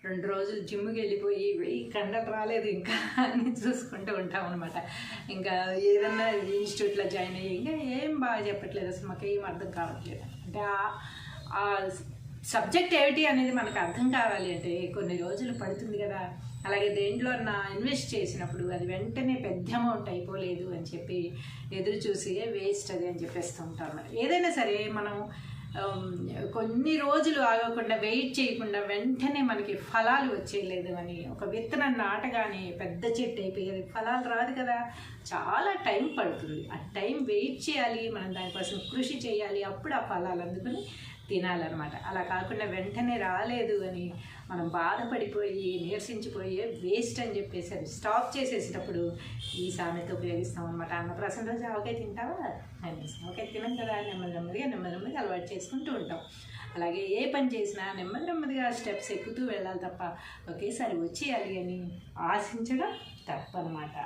2 రోజులు జిమ్కి వెళ్ళిపోయి 1000 కండలు రాలేదు ఇంకా అని చూసుకుంటూ ఉంటాం అనమాట. ఇంకా ఏదన్నా ఇన్స్టిట్యూట్లో జాయిన్ అయ్యి ఇంకా ఏం బాగా చెప్పట్లేదు, అసలు మాకు ఏం అర్థం కావట్లేదు. అంటే ఆ సబ్జెక్ట్ ఏమిటి అనేది మనకు అర్థం కావాలి అంటే కొన్ని రోజులు పడుతుంది కదా. అలాగే దేంట్లో ఇన్వెస్ట్ చేసినప్పుడు అది వెంటనే పెద్ద అమౌంట్ అయిపోలేదు అని చెప్పి ఎదురు చూసి వేస్ట్ అది అని చెప్పేస్తూ ఉంటాం. ఏదైనా సరే మనం కొన్ని రోజులు ఆగకుండా వెయిట్ చేయకుండా వెంటనే మనకి ఫలాలు వచ్చేయలేదు అని, ఒక విత్తనం నాటగానే పెద్ద చెట్టు అయిపోయేది ఫలాలు రాదు కదా, చాలా టైం పడుతుంది. ఆ టైం వెయిట్ చేయాలి, మనం దానికోసం కృషి చేయాలి, అప్పుడు ఆ ఫలాలు అందుకుని తినాలన్నమాట. అలా కాకుండా వెంటనే రాలేదు అని మనం బాధపడిపోయి నీరసించిపోయి వేస్ట్ అని చెప్పేసి అది స్టాప్ చేసేసేటప్పుడు ఈ సామెత ఉపయోగిస్తాం అనమాట. అన్నప్రాసన రోజు ఆవకాయ తింటావా అనిపిస్తుంది. ఆవకాయ తినం కదా, నెమ్మదిగా అలవాటు చేసుకుంటూ ఉంటాం. అలాగే ఏ పని చేసినా నెమ్మదిగా స్టెప్స్ ఎక్కుతూ వెళ్ళాలి తప్ప ఒకేసారి వచ్చేయాలి అని ఆశించడం తప్పనమాట.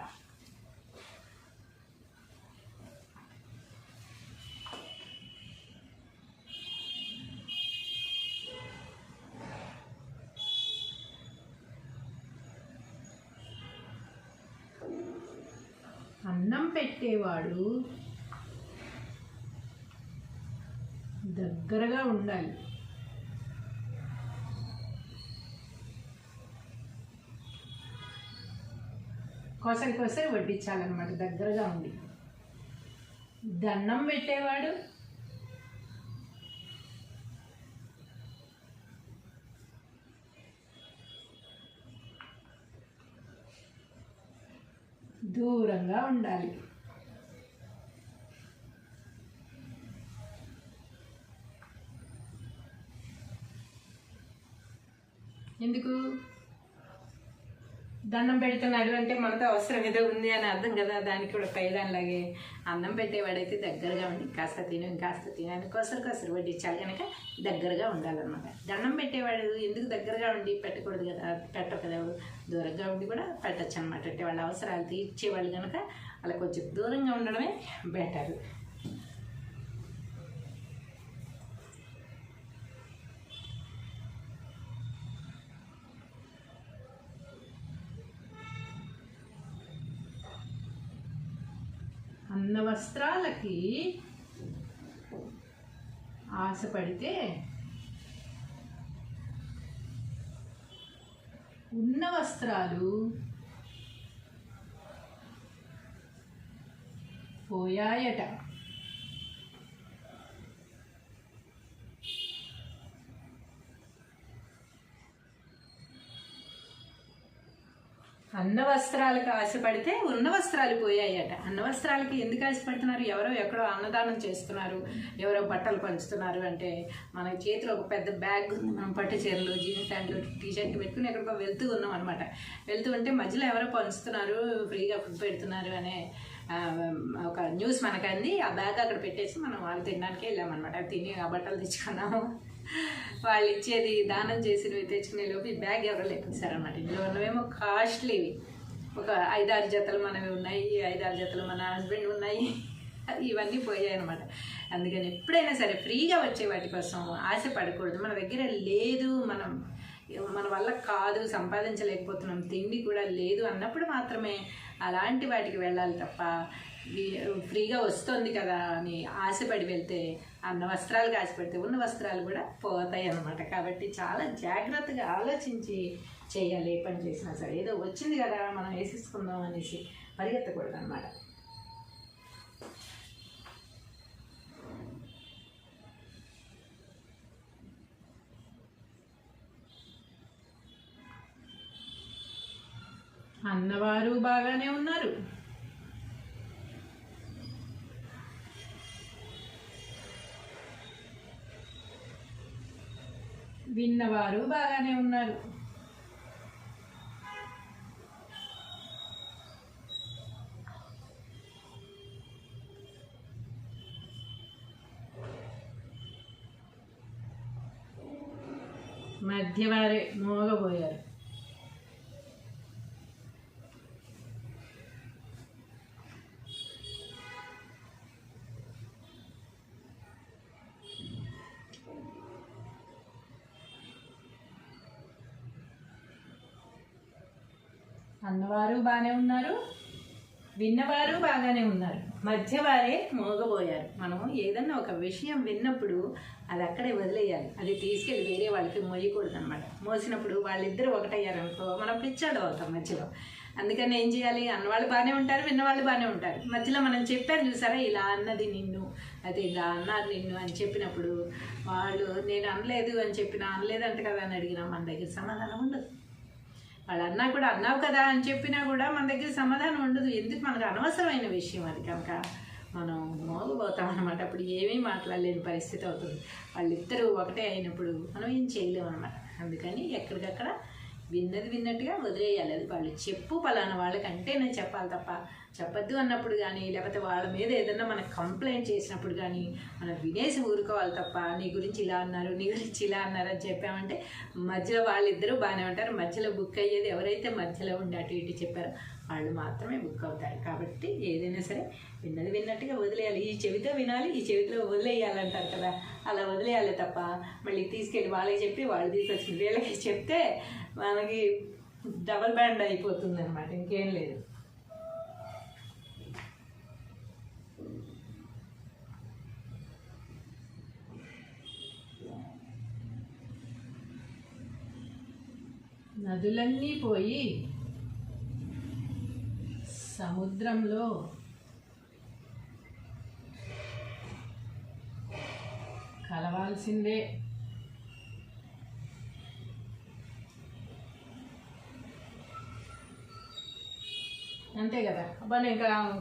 అన్న పెట్టేవాడు దగ్గరగా ఉండాలి. కోసరి కోసరి వడ్డించాలన్నమాట దగ్గరగా ఉండి. దండం పెట్టేవాడు దూరంగా ఉండాలి. ఎందుకు దండం పెడుతున్నాడు అంటే మనతో అవసరం ఏదో ఉంది అని అర్థం కదా. దానికి కూడా పైదానిలాగే అన్నం పెట్టేవాడైతే దగ్గరగా ఉండి కాస్త తిను ఇంకాస్త తిను అని కొసరు వడ్డించాలి కనుక దగ్గరగా ఉండాలన్నమాట. దండం పెట్టేవాడు ఎందుకు దగ్గరగా ఉండి పెట్టకూడదు కదా, పెట్టరు కదా, దూరంగా ఉండి కూడా పెట్టచ్చు అనమాట. అంటే వాళ్ళ అవసరాలు తీర్చేవాళ్ళు కనుక అలా కొంచెం దూరంగా ఉండడమే బెటర్. అన్న వస్త్రాలకి ఆశపడితే ఉన్న వస్త్రాలు పోయాయట. అన్న వస్త్రాలకు ఆశపడితే ఉన్న వస్త్రాలు పోయాయట. అన్న వస్త్రాలకి ఎందుకు ఆశపడుతున్నారు? ఎవరో ఎక్కడో అన్నదానం చేస్తున్నారు, ఎవరో బట్టలు పంచుతున్నారు అంటే మన చేతిలో ఒక పెద్ద బ్యాగ్ ఉంది, మనం పట్టు చీరలు జీన్స్ ప్యాంట్లు టీషర్ట్లు పెట్టుకుని ఎక్కడికో వెళ్తూ ఉన్నాం అనమాట. వెళ్తూ ఉంటే మధ్యలో ఎవరో పంచుతున్నారు, ఫ్రీగా ఫుడ్ పెడుతున్నారు అనే ఒక న్యూస్ మనకు అంది. ఆ బ్యాగ్ అక్కడ పెట్టేసి మనం వాళ్ళు తినడానికి వెళ్ళామన్నమాట. తిని ఆ బట్టలు తెచ్చుకున్నాము. వాళ్ళు ఇచ్చేది దానం చేసినవి తెచ్చుకునే లోపు ఈ బ్యాగ్ ఎవరో లేపేశారనమాట. ఇందులో ఉన్నవేమో కాస్ట్లీవి, ఒక 5-6 జతలు మనవి ఉన్నాయి, 5-6 జతలు మన హస్బెండ్ ఉన్నాయి, ఇవన్నీ పోయాయి అనమాట. అందుకని ఎప్పుడైనా సరే ఫ్రీగా వచ్చే వాటి కోసం ఆశపడకూడదు. మన దగ్గర లేదు, మన వల్ల కాదు, సంపాదించలేకపోతున్నాం, తిండి కూడా లేదు అన్నప్పుడు మాత్రమే అలాంటి వాటికి వెళ్ళాలి తప్ప ఫ్రీగా వస్తుంది కదా అని ఆశపడి వెళ్తే, అన్న వస్త్రాలకు ఆశపడితే ఉన్న వస్త్రాలు కూడా పోతాయి అన్నమాట. కాబట్టి చాలా జాగ్రత్తగా ఆలోచించి చేయాలి ఏ పని చేసినా సరే. ఏదో వచ్చింది కదా మనం వేసేసుకుందాం అనేసి పరిగెత్తకూడదు అన్నమాట. అన్నవారు బాగానే ఉన్నారు, విన్నవారు బాగానే ఉన్నారు. మధ్యవారే మోగబోయారు. అన్నవారు బాగానే ఉన్నారు, విన్నవారు బాగానే ఉన్నారు, మధ్యవారే మోగబోయారు. మనము ఏదన్నా ఒక విషయం విన్నప్పుడు అది అక్కడే వదిలేయాలి, అది తీసుకెళ్ళి వేరే వాళ్ళకి మోయకూడదు అనమాట. మోసినప్పుడు వాళ్ళిద్దరూ ఒకటయ్యారనుకో మనం పిచ్చాడు అవుతాం మధ్యలో. అందుకని ఏం చేయాలి? అన్నవాళ్ళు బాగానే ఉంటారు, విన్నవాళ్ళు బాగానే ఉంటారు. మధ్యలో మనం చెప్పారు చూసారా, ఇలా అన్నది నిన్ను, అయితే ఇలా అన్నారు నిన్ను అని చెప్పినప్పుడు వాళ్ళు నేను అనలేదు అని చెప్పినా, అనలేదంట కదా అని అడిగినా మన దగ్గర సమాధానం ఉండదు. వాళ్ళు అన్నా కూడా అన్నావు కదా అని చెప్పినా కూడా మన దగ్గర సమాధానం ఉండదు. ఎందుకు? మనకు అనవసరమైన విషయం అది కనుక మనం మోగపోతాం అనమాట. అప్పుడు ఏమీ మాట్లాడలేని పరిస్థితి అవుతుంది. వాళ్ళిద్దరూ ఒకటే అయినప్పుడు మనం ఏం చేయలేము అనమాట. అందుకని ఎక్కడికక్కడ విన్నది విన్నట్టుగా వదిలేయాలి. అది వాళ్ళు చెప్పు పలానా వాళ్ళకంటే నేను చెప్పాలి తప్ప చెప్పద్దు అన్నప్పుడు కానీ, లేకపోతే వాళ్ళ మీద ఏదన్నా మనకు కంప్లైంట్ చేసినప్పుడు కానీ మనం వినేసి ఊరుకోవాలి తప్ప నీ గురించి ఇలా అన్నారు, నీ గురించి ఇలా అన్నారు అని చెప్పామంటే మధ్యలో వాళ్ళిద్దరూ బాగానే ఉంటారు. మధ్యలో బుక్ అయ్యేది ఎవరైతే మధ్యలో ఉండి అటు ఇటు చెప్పారో వాళ్ళు మాత్రమే బుక్ అవుతారు. కాబట్టి ఏదైనా సరే విన్నది విన్నట్టుగా వదిలేయాలి. ఈ చెవితో వినాలి, ఈ చెవితో వదిలేయాలంటారు కదా, అలా వదిలేయాలి తప్ప మళ్ళీ తీసుకెళ్ళి వాళ్ళకి చెప్పి వాళ్ళు తీసుకొచ్చి వీళ్ళకి చెప్తే మనకి డబల్ బ్యాండ్ అయిపోతుంది అనమాట. ఇంకేం లేదు. నదులన్నీ పోయి సముద్రంలో కలవాల్సిందే. అంతే కదా. అబ్బా నేను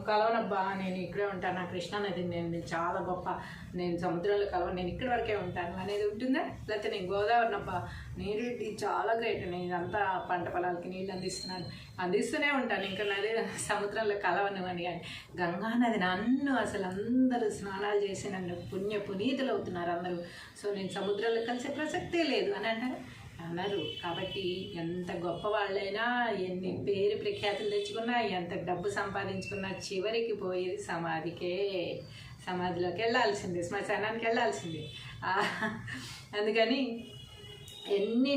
కలవనబ్బా, నేను ఇక్కడే ఉంటాను, నా కృష్ణానది నేను చాలా గొప్ప, నేను సముద్రంలో కలవను, నేను ఇక్కడి వరకే ఉంటాను అనేది ఉంటుందా? లేకపోతే నేను గోదావరినబ్బా, నీరు చాలా గ్రేట్, నేను ఇదంతా పంట పొలాలకి నీళ్ళు అందిస్తూనే ఉంటాను, ఇంకా నది సముద్రంలో కలవను అని. కానీ గంగా నది నన్ను అసలు అందరూ స్నానాలు చేసి నన్ను పునీతులు అవుతున్నారు అందరూ. సో నేను సముద్రంలో కలిసే ప్రసక్తే లేదు అని అంటారు అన్నారు. కాబట్టి ఎంత గొప్ప వాళ్ళైనా, ఎన్ని పేరు ప్రఖ్యాతులు తెచ్చుకున్నా, ఎంత డబ్బు సంపాదించుకున్నా చివరికి పోయేది సమాధికే. సమాధిలోకి వెళ్ళాల్సిందే, శ్మశానానికి వెళ్ళాల్సిందే. అందుకని ఎన్ని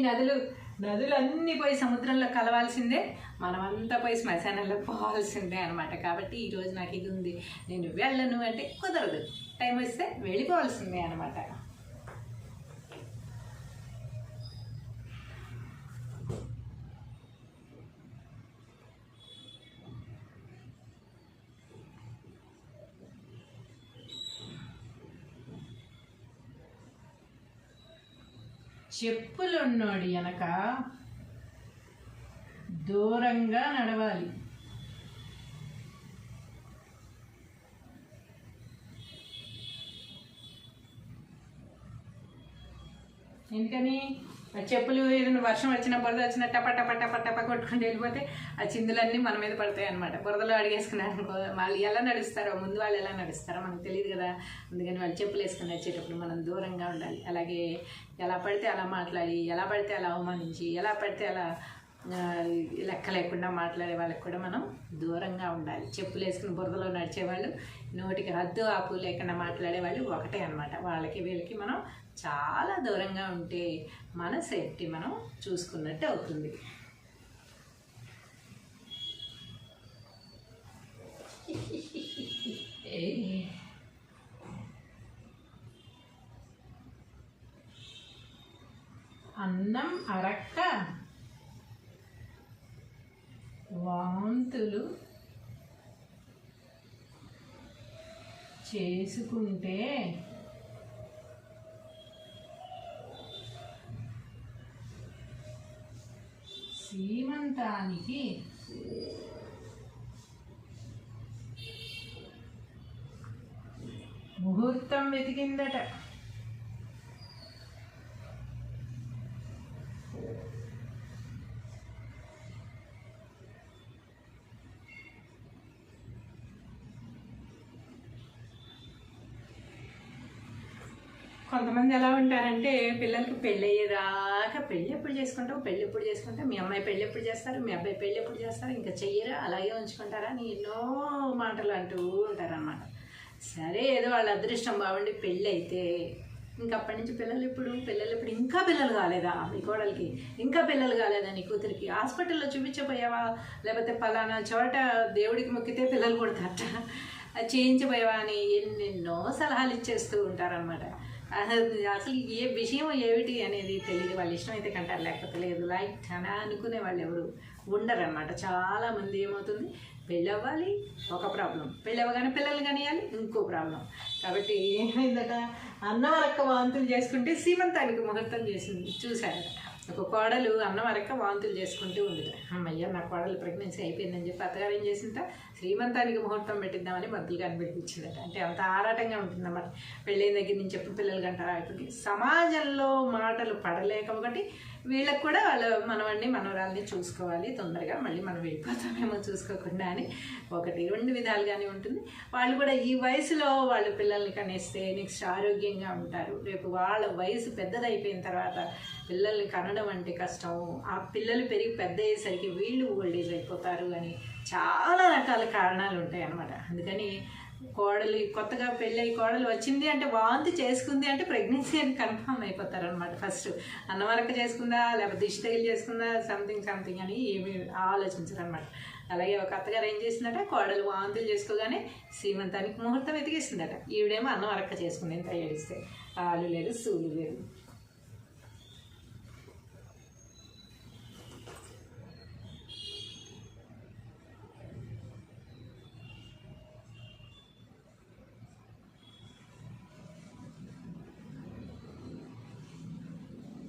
నదులన్నీ పోయి సముద్రంలో కలవాల్సిందే, మనమంతా పోయి శ్మశానంలో పోవాల్సిందే అనమాట. కాబట్టి ఈరోజు నాకు ఇది ఉంది, నేను వెళ్ళను అంటే కుదరదు, టైం వస్తే వెళ్ళిపోవాల్సిందే అనమాట. చెప్పులున్నోడి వెనక దూరంగా నడవాలి. ఎందుకని? చెప్పులు ఏదైనా వర్షం వచ్చినా బురద వచ్చినా టప టప టప టప కొట్టుకుంటూ వెళ్ళిపోతే ఆ చిందులన్నీ మన మీద పడతాయి అనమాట. బురదలో అడిగేసుకున్నారు అనుకో, వాళ్ళు ఎలా నడుస్తారో, ముందు వాళ్ళు ఎలా నడుస్తారో మనకు తెలియదు కదా. అందుకని వాళ్ళు చెప్పులు వేసుకుని వచ్చేటప్పుడు మనం దూరంగా ఉండాలి. అలాగే ఎలా పడితే అలా మాట్లాడి, ఎలా పడితే అలా అవమానించి, ఎలా పడితే అలా లెక్క లేకుండా మాట్లాడే వాళ్ళకి కూడా మనం దూరంగా ఉండాలి. చెప్పులు వేసుకుని బురదలో నడిచేవాళ్ళు, నోటికి హద్దు ఆపు లేకుండా మాట్లాడేవాళ్ళు ఒకటే అనమాట. వాళ్ళకి వీళ్ళకి మనం చాలా దూరంగా ఉంటే మన సేఫ్టీ మనం చూసుకున్నట్టు అవుతుంది. అన్నం అరక్క వాంతులు చేసుకుంటే సీమంతానికి ముహూర్తం వెతికిందట. కొంతమంది ఎలా ఉంటారంటే, పిల్లలకి పెళ్ళి అయ్యేదాకా పెళ్ళి ఎప్పుడు చేసుకుంటావు, మీ అమ్మాయి పెళ్ళి ఎప్పుడు చేస్తారు, మీ అబ్బాయి పెళ్ళి ఎప్పుడు చేస్తారు, ఇంకా చెయ్యరా, అలాగే ఉంచుకుంటారా అని ఎన్నో మాటలు అంటూ ఉంటారనమాట. సరే, ఏదో వాళ్ళ అదృష్టం బాగుండి పెళ్ళి అయితే ఇంకా అప్పటి నుంచి పిల్లలు ఎప్పుడు ఇంకా పిల్లలు కాలేదా మీ కోడలికి, ఇంకా పిల్లలు కాలేదా నీ కూతురికి, హాస్పిటల్లో చూపించబోయావా, లేకపోతే పలానా చోట దేవుడికి మొక్కితే పిల్లలు పుడతారట, చేయించబోయావా అని ఎన్నెన్నో సలహాలు ఇచ్చేస్తూ ఉంటారనమాట. అసలు ఏ విషయం ఏమిటి అనేది తెలియదు. వాళ్ళ ఇష్టం అయితే కంటారు, లేకపోతే లేదు. లైట్ అని అనుకునే వాళ్ళు ఎవరు ఉండరన్నమాట. చాలామంది ఏమవుతుంది, పెళ్ళి అవ్వాలి ఒక ప్రాబ్లం, పెళ్ళి అవ్వగానే పిల్లలు కనియాలి ఇంకో ప్రాబ్లం. కాబట్టి ఏమైందట, అన్నవరక్క వాంతులు చేసుకుంటే సీమంతానికి ముహూర్తం చూశారట. ఒక కోడలు అన్నవరక్క వాంతులు చేసుకుంటూ ఉంది. అమ్మయ్య, నా కోడలు ప్రెగ్నెన్సీ అయిపోయిందని చెప్పి అత్తగారు ఏం చేసింట, శ్రీమంతానికి ముహూర్తం పెట్టిద్దామని మద్దులు కనిపెట్టించిందట. అంటే అంత ఆరాటంగా ఉంటుందన్నమాట. పెళ్ళైన దగ్గర నుంచి చెప్పి పిల్లలు కంటారా. ఇప్పుడు సమాజంలో మాటలు పడలేక ఒకటి, వీళ్ళకి కూడా మనవాడిని మనవరాల్ని చూసుకోవాలి, తొందరగా మళ్ళీ మనం వెళ్ళిపోతామేమో చూసుకోకుండా అని ఒకటి రెండు విధాలుగానే ఉంటుంది. వాళ్ళు కూడా ఈ వయసులో వాళ్ళు పిల్లల్ని కనేస్తే నెక్స్ట్ ఆరోగ్యంగా ఉంటారు. రేపు వాళ్ళ వయసు పెద్దదైపోయిన తర్వాత పిల్లల్ని కనడం అంటే కష్టం. ఆ పిల్లలు పెరిగి పెద్ద అయ్యేసరికి వీళ్ళు ఓల్డేజ్ అయిపోతారు అని చాలా రకాల కారణాలు ఉంటాయి అన్నమాట. అందుకని కొత్తగా పెళ్ళి కోడలు వచ్చింది అంటే, వాంతి చేసుకుంది అంటే ప్రెగ్నెన్సీ అని కన్ఫర్మ్ అయిపోతారనమాట. ఫస్ట్ అన్నవరక చేసుకుందా, లేకపోతే దిష్టి తగిలి చేసుకుందా, సంథింగ్ అని ఏమి ఆలోచించరనమాట. అలాగే ఒక అత్తగారు ఏం చేసిందట, కోడలు వాంతులు చేసుకోగానే సీమంతానికి ముహూర్తం వెతికేసిందట. ఈవిడేమో అన్నవరక చేసుకుంది, ఎంత ఏడిస్తే ఆలు లేదు సూలు లేదు.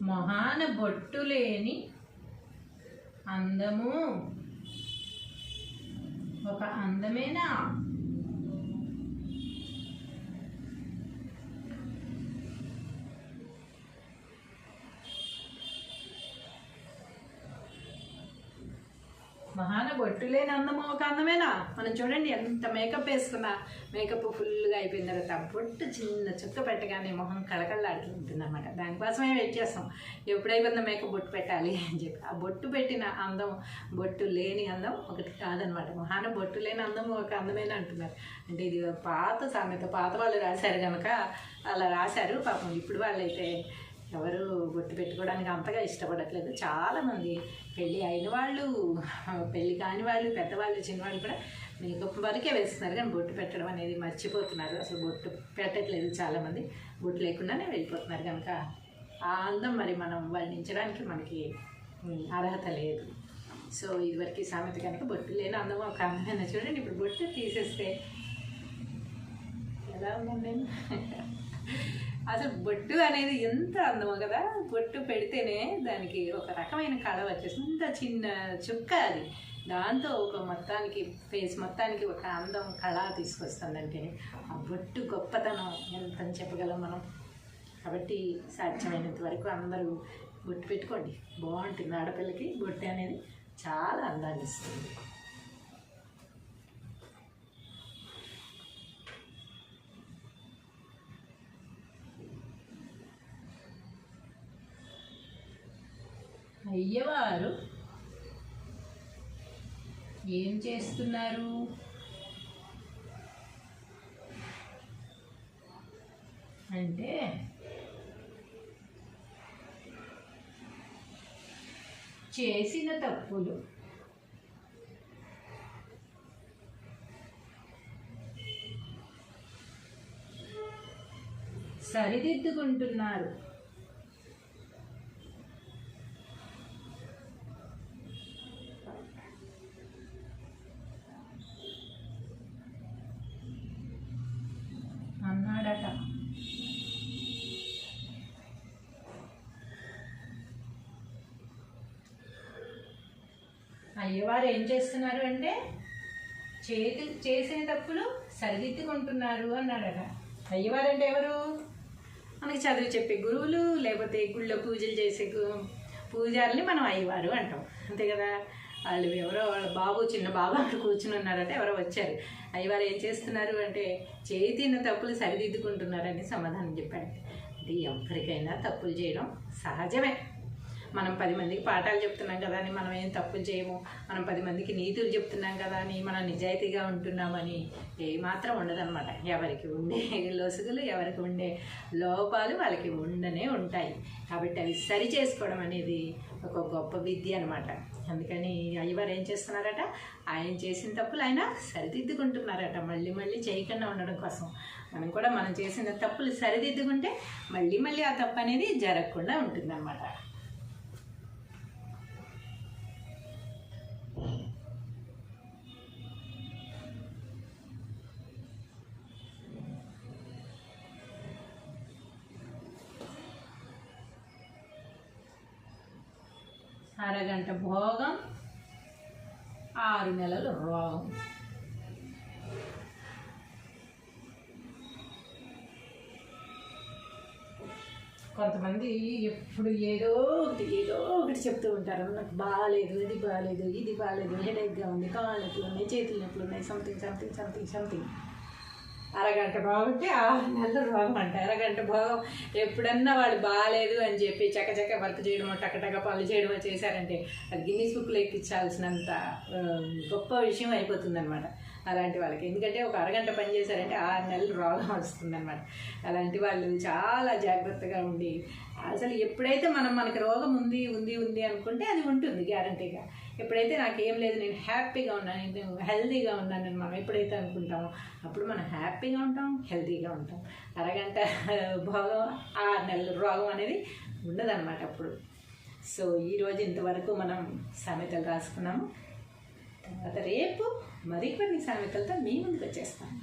మొహాన బొట్టు లేని అందము ఒక అందమేనా? మొహాన బొట్టు లేని అందము ఒక అందమేనా? మనం చూడండి ఎంత మేకప్ వేసుకున్నా మేకప్ ఫుల్గా అయిపోయిన తర్వాత బొట్టు చిన్న చుక్క పెట్టగానే మొహం కళకళలాడుతూ ఉంటుంది అనమాట. దానికోసమే వెయిట్ చేస్తాం, ఎప్పుడైపోయిందో మేకప్ బొట్టు పెట్టాలి అని చెప్పి. ఆ బొట్టు పెట్టిన అందం బొట్టు లేని అందం ఒకటి కాదనమాట. మొహాన బొట్టు లేని అందం ఒక అందమేనా అంటున్నారు. అంటే ఇది పాత సామెత, పాత వాళ్ళు రాశారు కనుక అలా రాశారు. పాపం ఇప్పుడు వాళ్ళైతే ఎవరు బొట్టు పెట్టుకోవడానికి అంతగా ఇష్టపడట్లేదు. చాలామంది పెళ్ళి అయిన వాళ్ళు, పెళ్ళి కాని వాళ్ళు, పెద్దవాళ్ళు, చిన్నవాళ్ళు కూడా మేకప్ వరకే వేస్తున్నారు, కానీ బొట్టు పెట్టడం అనేది మర్చిపోతున్నారు. అసలు బొట్టు పెట్టట్లేదు చాలామంది, బొట్టు లేకుండానే వెళ్ళిపోతున్నారు. కనుక ఆ అందం మరి మనం వర్ణించడానికి మనకి అర్హత లేదు. సో ఇదివరకు సామెత కనుక బొట్టు లేని అందం ఒక అందమైన. చూడండి ఇప్పుడు బొట్టు తీసేస్తే ఎలా ఉన్నాను నేను. అసలు బొట్టు అనేది ఎంత అందమో కదా. బొట్టు పెడితేనే దానికి ఒక రకమైన కళ వచ్చేస్తుంది. ఇంత చిన్న చుక్క అది, దాంతో ఒక మొత్తానికి ఫేస్ మొత్తానికి ఒక అందం కళ తీసుకొస్తుందంటే ఆ బొట్టు గొప్పతనం ఎంత అని చెప్పగలం మనం. కాబట్టి సాధ్యమైనంత వరకు అందరూ బొట్టు పెట్టుకోండి, బాగుంటుంది. ఆడపిల్లకి బొట్టు అనేది చాలా అందాన్ని ఇస్తుంది. అయ్యవారు ఏం చేస్తున్నారు అంటే చేసిన తప్పులు సరిదిద్దుకుంటున్నారు. అన్నాడట. అయ్యవారు ఏం చేస్తున్నారు అంటే చేసిన తప్పులు సరిదిద్దుకుంటున్నారు అన్నాడట. అయ్యవారు అంటే ఎవరు? మనకి చదువు చెప్పే గురువులు, లేకపోతే గుళ్ళో పూజలు చేసే పూజారుని మనం అయ్యవారు అంటాం, అంతే కదా. వాళ్ళు ఎవరో వాళ్ళ బాబు, చిన్న బాబు అక్కడ కూర్చుని ఉన్నారంటే ఎవరో వచ్చారు. అయ్యవారు ఏం చేస్తున్నారు అంటే చేతిన తప్పులు సరిదిద్దుకుంటున్నారని సమాధానం చెప్పాడు. అంటే ఎవరికైనా తప్పులు చేయడం సహజమే. మనం 10 మందికి పాఠాలు చెప్తున్నాం కదా అని మనం ఏం తప్పులు చేయము. మనం 10 మందికి నీతులు చెప్తున్నాం కదా అని మనం నిజాయితీగా ఉంటున్నామని ఏమాత్రం ఉండదన్నమాట. ఎవరికి ఉండే లొసుగులు, ఎవరికి ఉండే లోపాలు వాళ్ళకి ఉండనే ఉంటాయి. కాబట్టి అవి సరి చేసుకోవడం అనేది ఒక గొప్ప విద్య అనమాట. అందుకని అయ్యవారు ఏం చేస్తున్నారట, ఆయన చేసిన తప్పులు ఆయన సరిదిద్దుకుంటున్నారట, మళ్ళీ మళ్ళీ చేయకుండా ఉండడం కోసం. మనం కూడా మనం చేసిన తప్పులు సరిదిద్దుకుంటే మళ్ళీ మళ్ళీ ఆ తప్పు అనేది జరగకుండా ఉంటుందన్నమాట. అరగంట భోగం, 6 నెలలు రోగం. కొంతమంది ఎప్పుడు ఏదో ఒకటి చెప్తూ ఉంటారు. నాకు బాగాలేదు, ఇది బాగాలేదు, ఇది బాగాలేదు, హెడేక్గా ఉంది, కాళ్ళు నొప్పులు ఉన్నాయి, చేతులు నొప్పులు ఉన్నాయి, సంథింగ్. అరగంట బాగుంటే 6 నెలలు రోగం అంట. అరగంట భోగం. ఎప్పుడన్నా వాళ్ళు బాగాలేదు అని చెప్పి చక్కచక్క వర్క్ చేయడమో, టకటక పనులు చేయడమో చేశారంటే అది గిన్నీస్ బుక్లో ఎక్కించాల్సినంత గొప్ప విషయం అయిపోతుందన్నమాట అలాంటి వాళ్ళకి. ఎందుకంటే ఒక అరగంట పని చేశారంటే 6 నెలలు రోగం వస్తుందన్నమాట. అలాంటి వాళ్ళు చాలా జాగ్రత్తగా ఉండి, అసలు ఎప్పుడైతే మనకి రోగం ఉంది అనుకుంటే అది ఉంటుంది గ్యారంటీగా. ఎప్పుడైతే నాకేం లేదు, నేను హ్యాపీగా ఉన్నాను, నేను హెల్తీగా ఉన్నానని మనం ఎప్పుడైతే అనుకుంటామో అప్పుడు మనం హ్యాపీగా ఉంటాం, హెల్తీగా ఉంటాం. అరగంట భోగం, 6 నెలలు రోగం అనేది ఉండదన్నమాట అప్పుడు. సో ఈరోజు ఇంతవరకు మనం సామెతలు రాసుకున్నాము. తర్వాత రేపు మరికొన్ని సామెతలతో మీ ముందుకు వచ్చేస్తాను.